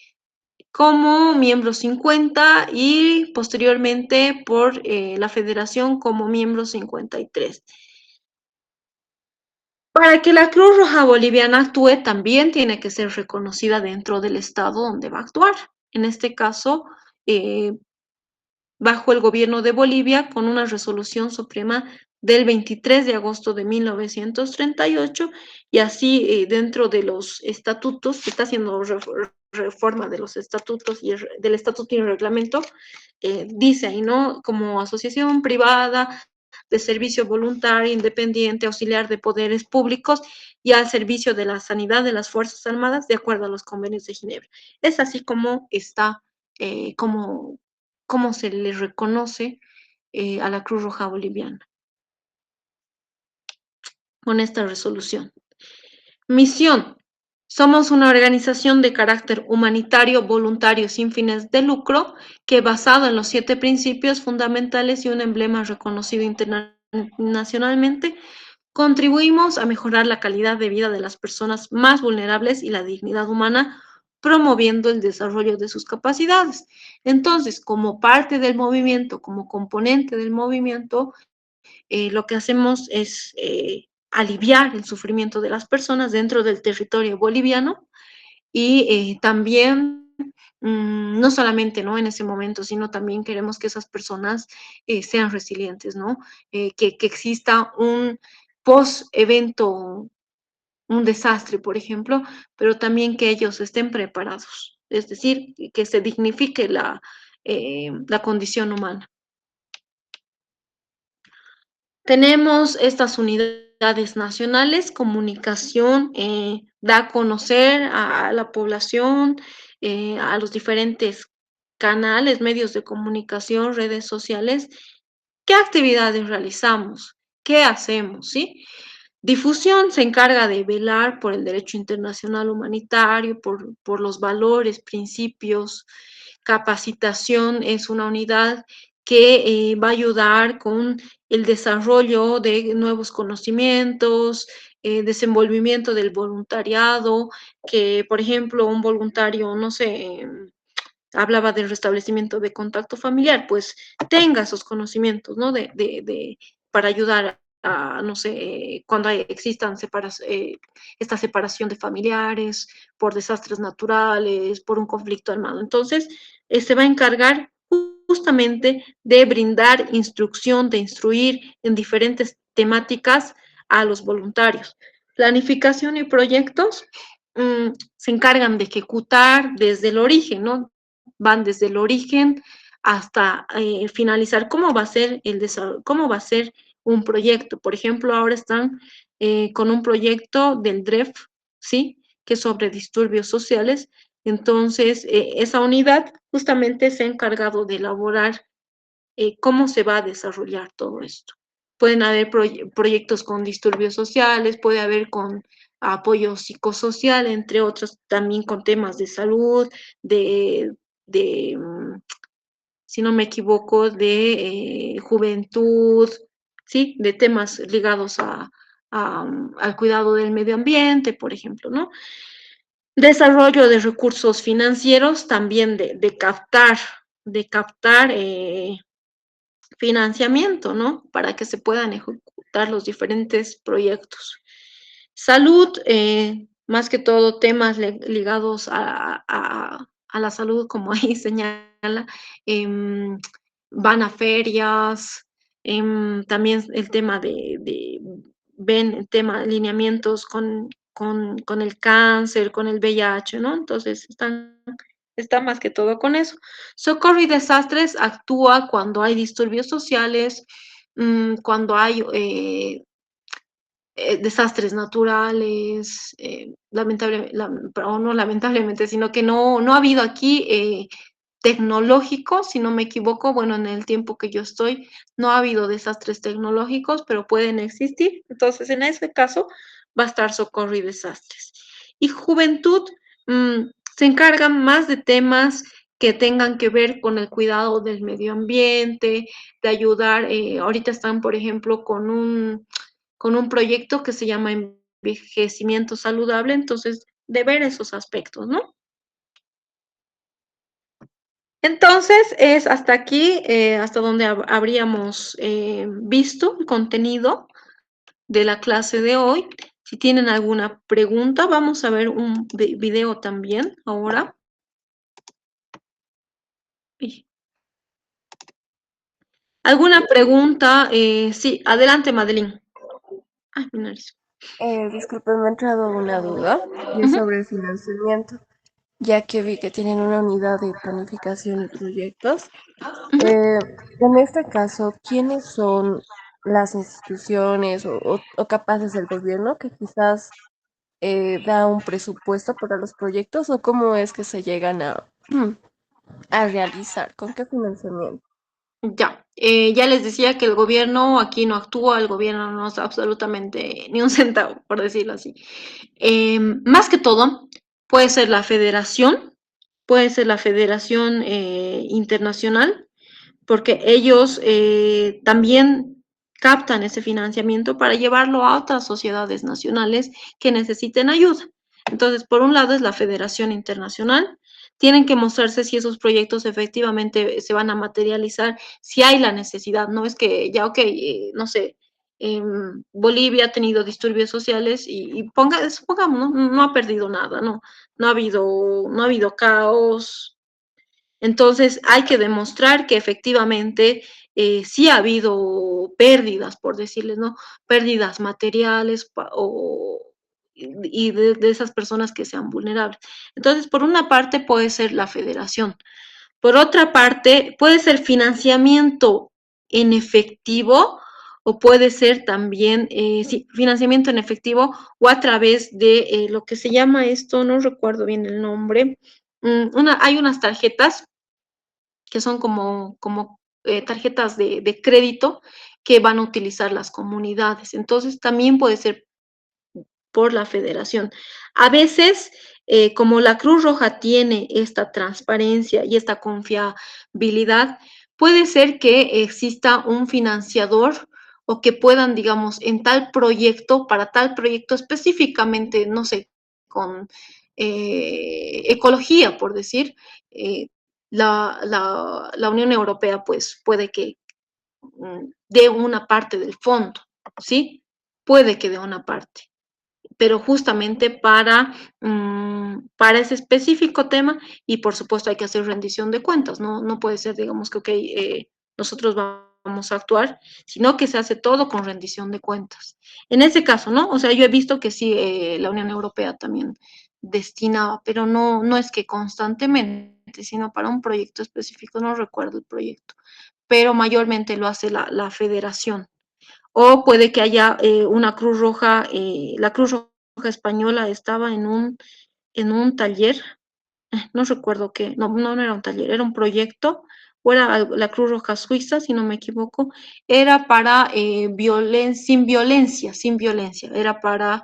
como miembro 50 y posteriormente por la Federación como miembro 53. Para que la Cruz Roja Boliviana actúe, también tiene que ser reconocida dentro del estado donde va a actuar. En este caso, bajo el gobierno de Bolivia, con una resolución suprema del 23 de agosto de 1938, y así dentro de los estatutos, se está haciendo reforma de los estatutos y del estatuto y el reglamento, dice ahí, ¿no? Como asociación privada de servicio voluntario, independiente, auxiliar de poderes públicos y al servicio de la sanidad de las Fuerzas Armadas, de acuerdo a los convenios de Ginebra. Es así como está, cómo se le reconoce a la Cruz Roja Boliviana con esta resolución. Misión. Somos una organización de carácter humanitario, voluntario, sin fines de lucro, que basado en los 7 principios fundamentales y un emblema reconocido internacionalmente, contribuimos a mejorar la calidad de vida de las personas más vulnerables y la dignidad humana promoviendo el desarrollo de sus capacidades. Entonces, como parte del movimiento, como componente del movimiento, lo que hacemos es aliviar el sufrimiento de las personas dentro del territorio boliviano y también, no solamente, ¿no?, en ese momento, sino también queremos que esas personas sean resilientes, ¿no? Que exista un post-evento, un desastre, por ejemplo, pero también que ellos estén preparados, es decir, que se dignifique la condición humana. Tenemos estas unidades nacionales, comunicación, da a conocer a la población, a los diferentes canales, medios de comunicación, redes sociales, qué actividades realizamos, qué hacemos, ¿sí? Difusión se encarga de velar por el derecho internacional humanitario, por los valores, principios. Capacitación es una unidad que va a ayudar con el desarrollo de nuevos conocimientos, desenvolvimiento del voluntariado, que por ejemplo un voluntario, no sé, hablaba del restablecimiento de contacto familiar, pues tenga esos conocimientos, ¿no? Para ayudar a, no sé, cuando existan esta separación de familiares por desastres naturales, por un conflicto armado. Entonces, se va a encargar justamente de brindar instrucción, de instruir en diferentes temáticas a los voluntarios. Planificación y proyectos se encargan de ejecutar desde el origen, ¿no? Van desde el origen hasta finalizar cómo va a ser cómo va a ser un proyecto. Por ejemplo, ahora están con un proyecto del DREF, ¿sí? Que es sobre disturbios sociales. Entonces, esa unidad justamente se ha encargado de elaborar cómo se va a desarrollar todo esto. Pueden haber proyectos con disturbios sociales, puede haber con apoyo psicosocial, entre otros, también con temas de salud, de si no me equivoco, de juventud, ¿sí? De temas ligados al cuidado del medio ambiente, por ejemplo, ¿no? Desarrollo de recursos financieros, también de captar financiamiento, ¿no? Para que se puedan ejecutar los diferentes proyectos. Salud, más que todo temas ligados a la salud, como ahí señala, van a ferias, también el tema ven el tema de alineamientos con el cáncer, con el VIH, ¿no? Entonces, está más que todo con eso. Socorro y desastres actúa cuando hay disturbios sociales, cuando hay desastres naturales, o no lamentablemente, sino que no ha habido aquí tecnológico, si no me equivoco, bueno, en el tiempo que yo estoy, no ha habido desastres tecnológicos, pero pueden existir. Entonces, en ese caso, va a estar socorro y desastres. Y juventud se encarga más de temas que tengan que ver con el cuidado del medio ambiente, de ayudar, ahorita están, por ejemplo, con un proyecto que se llama envejecimiento saludable, entonces, de ver esos aspectos, ¿no? Entonces, es hasta aquí, hasta donde habríamos visto el contenido de la clase de hoy. Si tienen alguna pregunta, vamos a ver un video también ahora. ¿Alguna pregunta? Sí, adelante, Madeline. Ay, mi nariz. Disculpe, me ha entrado una duda y es sobre el financiamiento, ya que vi que tienen una unidad de planificación y proyectos. En este caso, ¿quiénes son las instituciones o capaces del gobierno que quizás da un presupuesto para los proyectos o cómo es que se llegan a realizar? ¿Con qué financiamiento? Ya, ya les decía que el gobierno aquí no actúa, el gobierno no da absolutamente ni un centavo, por decirlo así. Más que todo, puede ser la federación internacional, porque ellos también captan ese financiamiento para llevarlo a otras sociedades nacionales que necesiten ayuda. Entonces, por un lado es la Federación Internacional, tienen que mostrarse si esos proyectos efectivamente se van a materializar, si hay la necesidad, no es que ya, ok, no sé, Bolivia ha tenido disturbios sociales y supongamos, ¿no? No ha perdido nada, ¿no? No ha habido caos. Entonces hay que demostrar que efectivamente sí ha habido pérdidas, por decirles, ¿no? Pérdidas materiales y de esas personas que sean vulnerables. Entonces, por una parte puede ser la federación. Por otra parte, puede ser financiamiento en efectivo o puede ser también, sí, financiamiento en efectivo o a través de lo que se llama esto, no recuerdo bien el nombre. Hay unas tarjetas que son como tarjetas de crédito que van a utilizar las comunidades. Entonces, también puede ser por la federación. A veces, como la Cruz Roja tiene esta transparencia y esta confiabilidad, puede ser que exista un financiador o que puedan, digamos, en tal proyecto, para tal proyecto específicamente, no sé, con ecología, por decir, eh, la Unión Europea, pues puede que dé una parte del fondo, ¿sí? Puede que dé una parte, pero justamente para ese específico tema y por supuesto hay que hacer rendición de cuentas, no puede ser, digamos que, ok, nosotros vamos a actuar, sino que se hace todo con rendición de cuentas. En ese caso, ¿no? O sea, yo he visto que sí, la Unión Europea también destinaba, pero no es que constantemente, sino para un proyecto específico, no recuerdo el proyecto, pero mayormente lo hace la federación. O puede que haya una Cruz Roja, la Cruz Roja Española estaba en un taller, no recuerdo qué, no era un taller, era un proyecto, o era la Cruz Roja Suiza, si no me equivoco, era para sin violencia, era para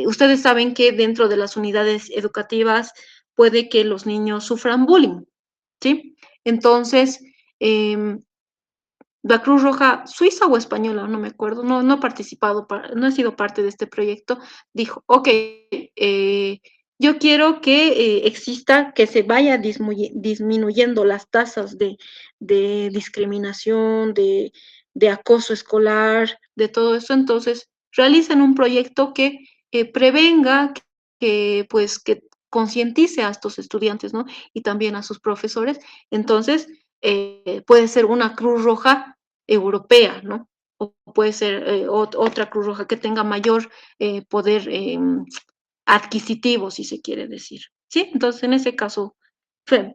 ustedes saben que dentro de las unidades educativas puede que los niños sufran bullying, ¿sí? Entonces, eh, la Cruz Roja suiza o española, no me acuerdo, no he participado, no he sido parte de este proyecto, dijo, ok, yo quiero que exista, que se vaya disminuyendo las tasas de discriminación, de acoso escolar, de todo eso, entonces realicen un proyecto que prevenga, pues, que concientice a estos estudiantes, ¿no? Y también a sus profesores. Entonces, puede ser una Cruz Roja europea, ¿no? O puede ser otra Cruz Roja que tenga mayor poder adquisitivo, si se quiere decir, ¿sí? Entonces, en ese caso,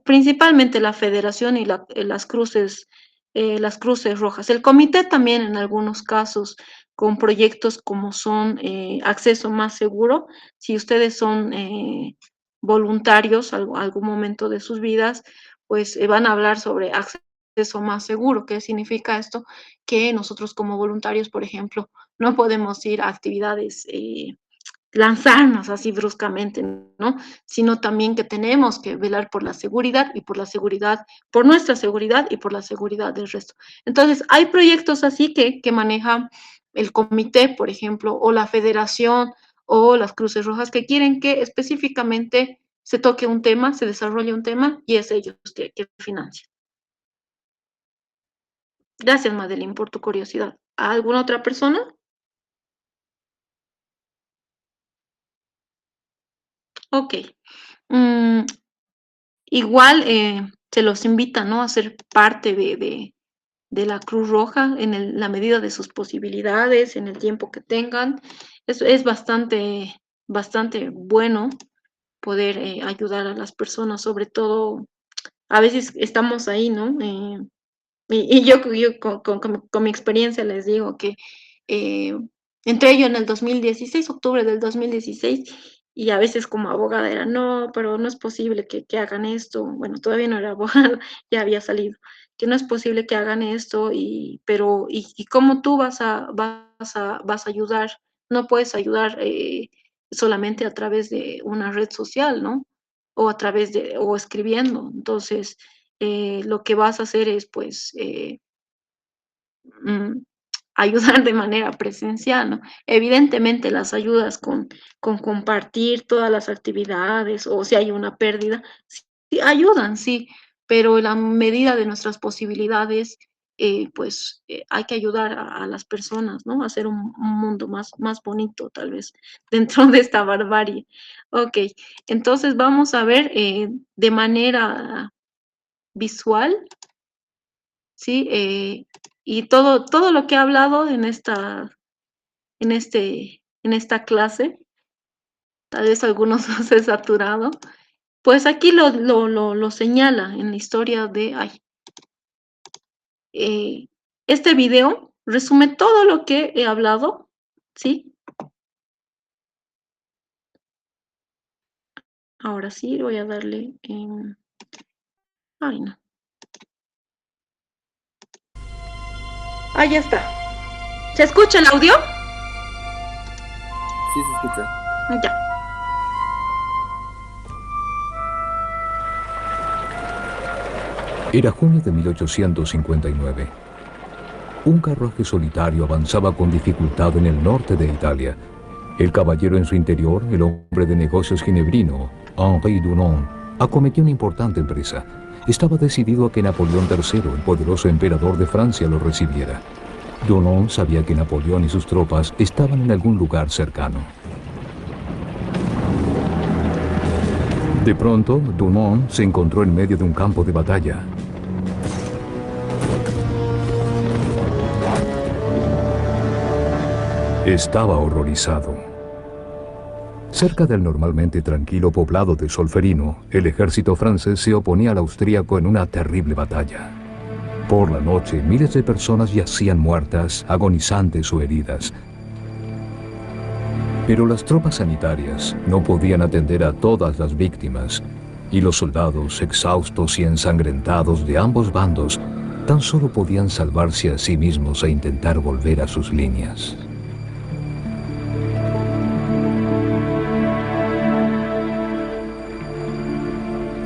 principalmente la federación y las cruces rojas. El comité también en algunos casos con proyectos como son acceso más seguro, si ustedes son voluntarios algún momento de sus vidas, pues van a hablar sobre acceso más seguro. ¿Qué significa esto? Que nosotros como voluntarios, por ejemplo, no podemos ir a actividades, lanzarnos así bruscamente, ¿no? Sino también que tenemos que velar por la seguridad y por la seguridad, por nuestra seguridad y por la seguridad del resto. Entonces, hay proyectos así que maneja el comité, por ejemplo, o la federación o las Cruces Rojas que quieren que específicamente se toque un tema, se desarrolle un tema y es ellos que financian. Gracias, Madeline, por tu curiosidad. ¿A alguna otra persona? Ok. Mm, igual se los invita, ¿no? A ser parte de la Cruz Roja en la medida de sus posibilidades, en el tiempo que tengan. Es bastante bueno poder ayudar a las personas, sobre todo, a veces estamos ahí, ¿no? Y yo con mi experiencia les digo que eh, entré yo en el 2016, octubre del 2016, y a veces como abogada era, no, pero no es posible que hagan esto. Bueno, todavía no era abogada, ya había salido, que no es posible que hagan esto, y cómo tú vas a ayudar, no puedes ayudar solamente a través de una red social, ¿no? O escribiendo. Entonces, lo que vas a hacer es, pues, mm, ayudar de manera presencial, ¿no? Evidentemente las ayudas con compartir todas las actividades o si hay una pérdida, sí ayudan, sí, pero en la medida de nuestras posibilidades, pues hay que ayudar a las personas, ¿no? A hacer un mundo más bonito, tal vez, dentro de esta barbarie. Ok, entonces vamos a ver de manera visual, ¿sí? Y todo lo que he hablado en esta clase, tal vez algunos se he saturado, pues aquí lo señala en la historia de, este video resume todo lo que he hablado, ¿sí? Ahora sí voy a darle, ay no, ya está. ¿Se escucha el audio? Sí, se escucha. Ya. Era junio de 1859. Un carruaje solitario avanzaba con dificultad en el norte de Italia. El caballero en su interior, el hombre de negocios ginebrino, Henri Dunant, acometió una importante empresa. Estaba decidido a que Napoleón III, el poderoso emperador de Francia, lo recibiera. Dunant sabía que Napoleón y sus tropas estaban en algún lugar cercano. De pronto, Dunant se encontró en medio de un campo de batalla. Estaba horrorizado. Cerca del normalmente tranquilo poblado de Solferino, el ejército francés se oponía al austríaco en una terrible batalla. Por la noche, miles de personas yacían muertas, agonizantes o heridas. Pero las tropas sanitarias no podían atender a todas las víctimas, y los soldados, exhaustos y ensangrentados de ambos bandos, tan solo podían salvarse a sí mismos e intentar volver a sus líneas.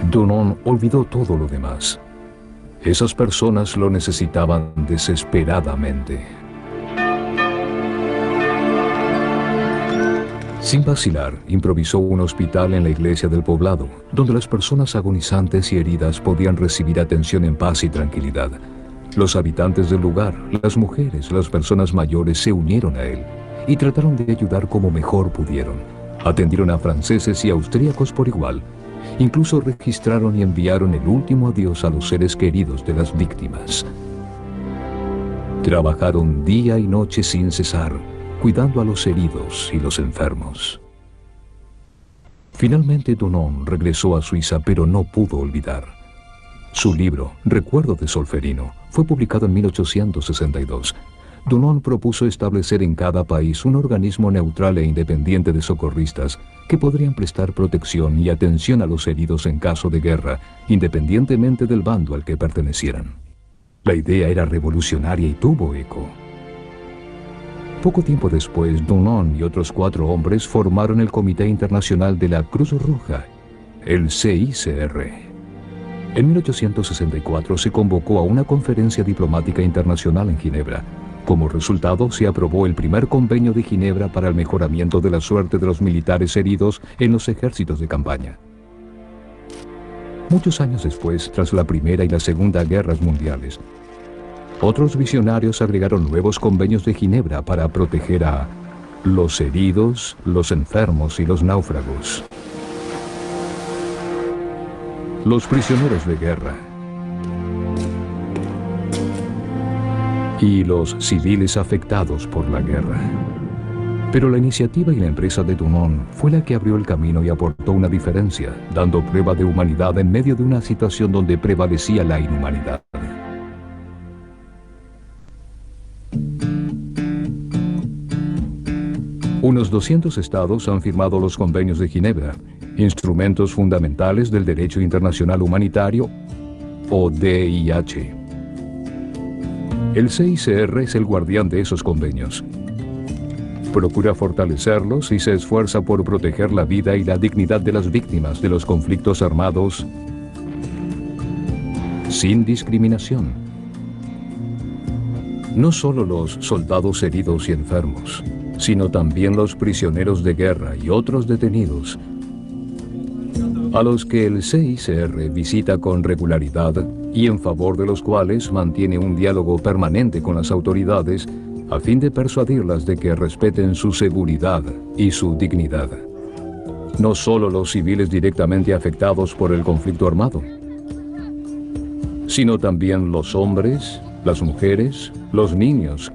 Dunant olvidó todo lo demás. Esas personas lo necesitaban desesperadamente. Sin vacilar, improvisó un hospital en la iglesia del poblado, donde las personas agonizantes y heridas podían recibir atención en paz y tranquilidad. Los habitantes del lugar, las mujeres, las personas mayores se unieron a él y trataron de ayudar como mejor pudieron. Atendieron a franceses y austríacos por igual. Incluso registraron y enviaron el último adiós a los seres queridos de las víctimas. Trabajaron día y noche sin cesar, cuidando a los heridos y los enfermos. Finalmente Dunant regresó a Suiza, pero no pudo olvidar. Su libro, Recuerdo de Solferino, fue publicado en 1862. Dunant propuso establecer en cada país un organismo neutral e independiente de socorristas que podrían prestar protección y atención a los heridos en caso de guerra, independientemente del bando al que pertenecieran. La idea era revolucionaria y tuvo eco. Poco tiempo después, Dunant y otros 4 hombres formaron el Comité Internacional de la Cruz Roja, el CICR. En 1864 se convocó a una conferencia diplomática internacional en Ginebra. Como resultado, se aprobó el primer convenio de Ginebra para el mejoramiento de la suerte de los militares heridos en los ejércitos de campaña. Muchos años después, tras la Primera y la Segunda Guerras Mundiales, otros visionarios agregaron nuevos convenios de Ginebra para proteger a los heridos, los enfermos y los náufragos. Los prisioneros de guerra y los civiles afectados por la guerra. Pero la iniciativa y la empresa de Dunant fue la que abrió el camino y aportó una diferencia, dando prueba de humanidad en medio de una situación donde prevalecía la inhumanidad. Unos 200 estados han firmado los convenios de Ginebra, instrumentos fundamentales del derecho internacional humanitario, o DIH. El CICR es el guardián de esos convenios. Procura fortalecerlos y se esfuerza por proteger la vida y la dignidad de las víctimas de los conflictos armados sin discriminación. No solo los soldados heridos y enfermos, sino también los prisioneros de guerra y otros detenidos, a los que el CICR visita con regularidad y en favor de los cuales mantiene un diálogo permanente con las autoridades a fin de persuadirlas de que respeten su seguridad y su dignidad. No solo los civiles directamente afectados por el conflicto armado, sino también los hombres, las mujeres, los niños,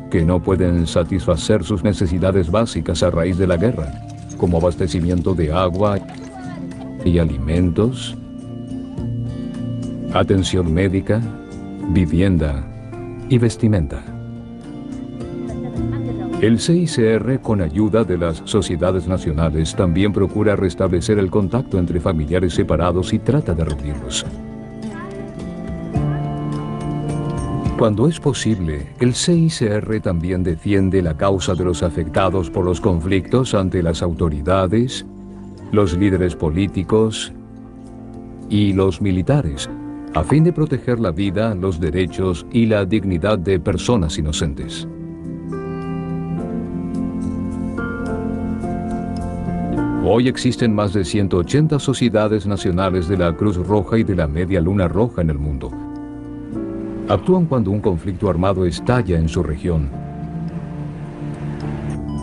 que no pueden satisfacer sus necesidades básicas a raíz de la guerra, como abastecimiento de agua y alimentos, atención médica, vivienda y vestimenta. El CICR, con ayuda de las sociedades nacionales, también procura restablecer el contacto entre familiares separados y trata de reunirlos. Cuando es posible, el CICR también defiende la causa de los afectados por los conflictos ante las autoridades, los líderes políticos y los militares, a fin de proteger la vida, los derechos y la dignidad de personas inocentes. Hoy existen más de 180 sociedades nacionales de la Cruz Roja y de la Media Luna Roja en el mundo. Actúan cuando un conflicto armado estalla en su región,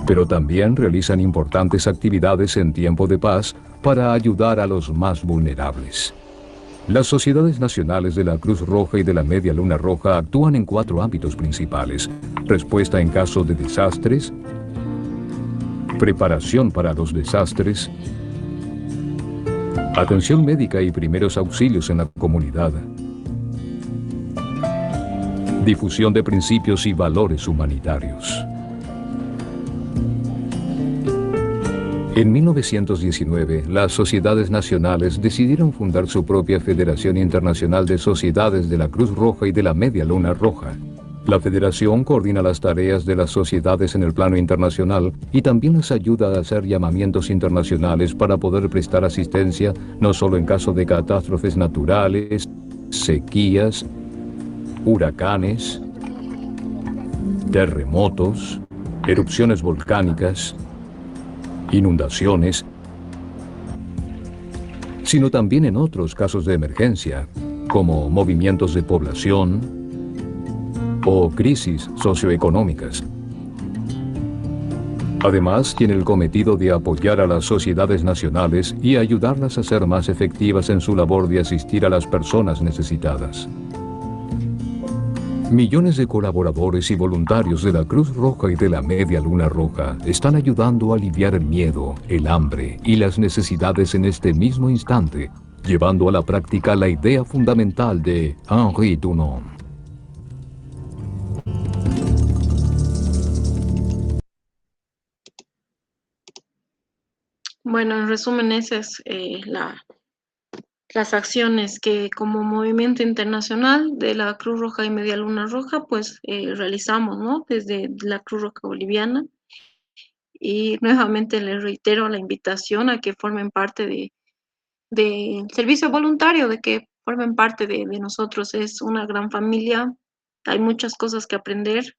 pero también realizan importantes actividades en tiempo de paz para ayudar a los más vulnerables. Las sociedades nacionales de la Cruz Roja y de la Media Luna Roja actúan en 4 ámbitos principales: respuesta en caso de desastres, preparación para los desastres, atención médica y primeros auxilios en la comunidad, difusión de principios y valores humanitarios. En 1919, las sociedades nacionales decidieron fundar su propia Federación Internacional de Sociedades de la Cruz Roja y de la Media Luna Roja. La federación coordina las tareas de las sociedades en el plano internacional y también les ayuda a hacer llamamientos internacionales para poder prestar asistencia no solo en caso de catástrofes naturales, sequías, huracanes, terremotos, erupciones volcánicas, inundaciones, sino también en otros casos de emergencia, como movimientos de población o crisis socioeconómicas. Además, tiene el cometido de apoyar a las sociedades nacionales y ayudarlas a ser más efectivas en su labor de asistir a las personas necesitadas. Millones de colaboradores y voluntarios de la Cruz Roja y de la Media Luna Roja están ayudando a aliviar el miedo, el hambre y las necesidades en este mismo instante, llevando a la práctica la idea fundamental de Henri Dunant. Bueno, en resumen, esas las acciones que como movimiento internacional de la Cruz Roja y Media Luna Roja, pues realizamos, ¿no? Desde la Cruz Roja Boliviana. Y nuevamente les reitero la invitación a que formen parte del servicio voluntario, de que formen parte de nosotros. Es una gran familia, hay muchas cosas que aprender,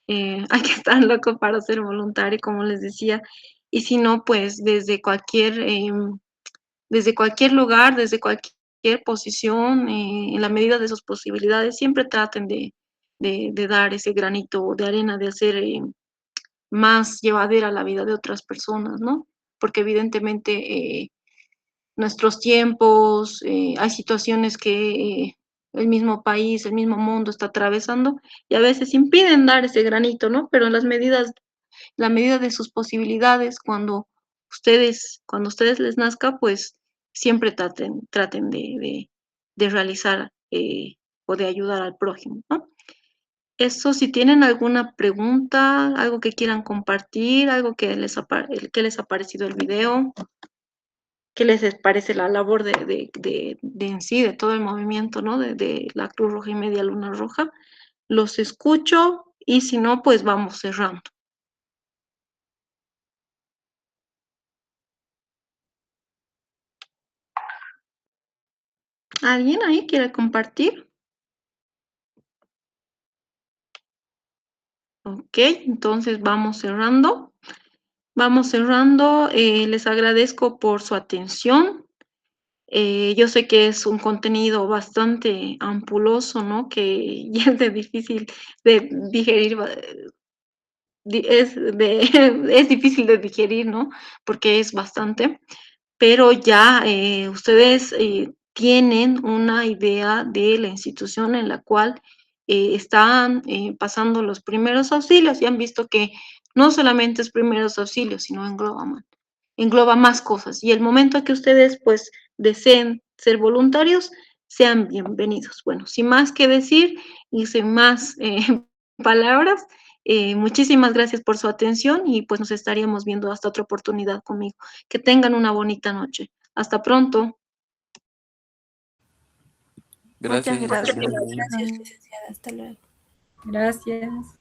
hay que estar loco para ser voluntario, como les decía, y si no, pues desde cualquier lugar, desde cualquier posición, en la medida de sus posibilidades, siempre traten de dar ese granito de arena, de hacer más llevadera la vida de otras personas, ¿no? Porque evidentemente nuestros tiempos, hay situaciones que el mismo país, el mismo mundo está atravesando y a veces impiden dar ese granito, ¿no? Pero en la medida de sus posibilidades, cuando a ustedes les nazca, pues siempre traten de realizar o de ayudar al prójimo, ¿no? Eso, si tienen alguna pregunta, algo que quieran compartir, algo que les ha parecido el video, qué les parece la labor de en sí, de todo el movimiento, ¿no? De la Cruz Roja y Media Luna Roja, los escucho y si no, pues vamos cerrando. ¿Alguien ahí quiere compartir? Ok, entonces vamos cerrando. Vamos cerrando. Les agradezco por su atención. Yo sé que es un contenido bastante ampuloso, ¿no? Que ya es de difícil de digerir, es difícil de digerir, ¿no? Porque es bastante, pero ya ustedes tienen una idea de la institución en la cual están pasando los primeros auxilios y han visto que no solamente es primeros auxilios, sino engloba más cosas. Y el momento que ustedes pues deseen ser voluntarios, sean bienvenidos. Bueno, sin más que decir y sin más palabras, muchísimas gracias por su atención y pues nos estaríamos viendo hasta otra oportunidad conmigo. Que tengan una bonita noche. Hasta pronto. Gracias. Muchas gracias. Gracias, licenciada. Hasta luego. Gracias.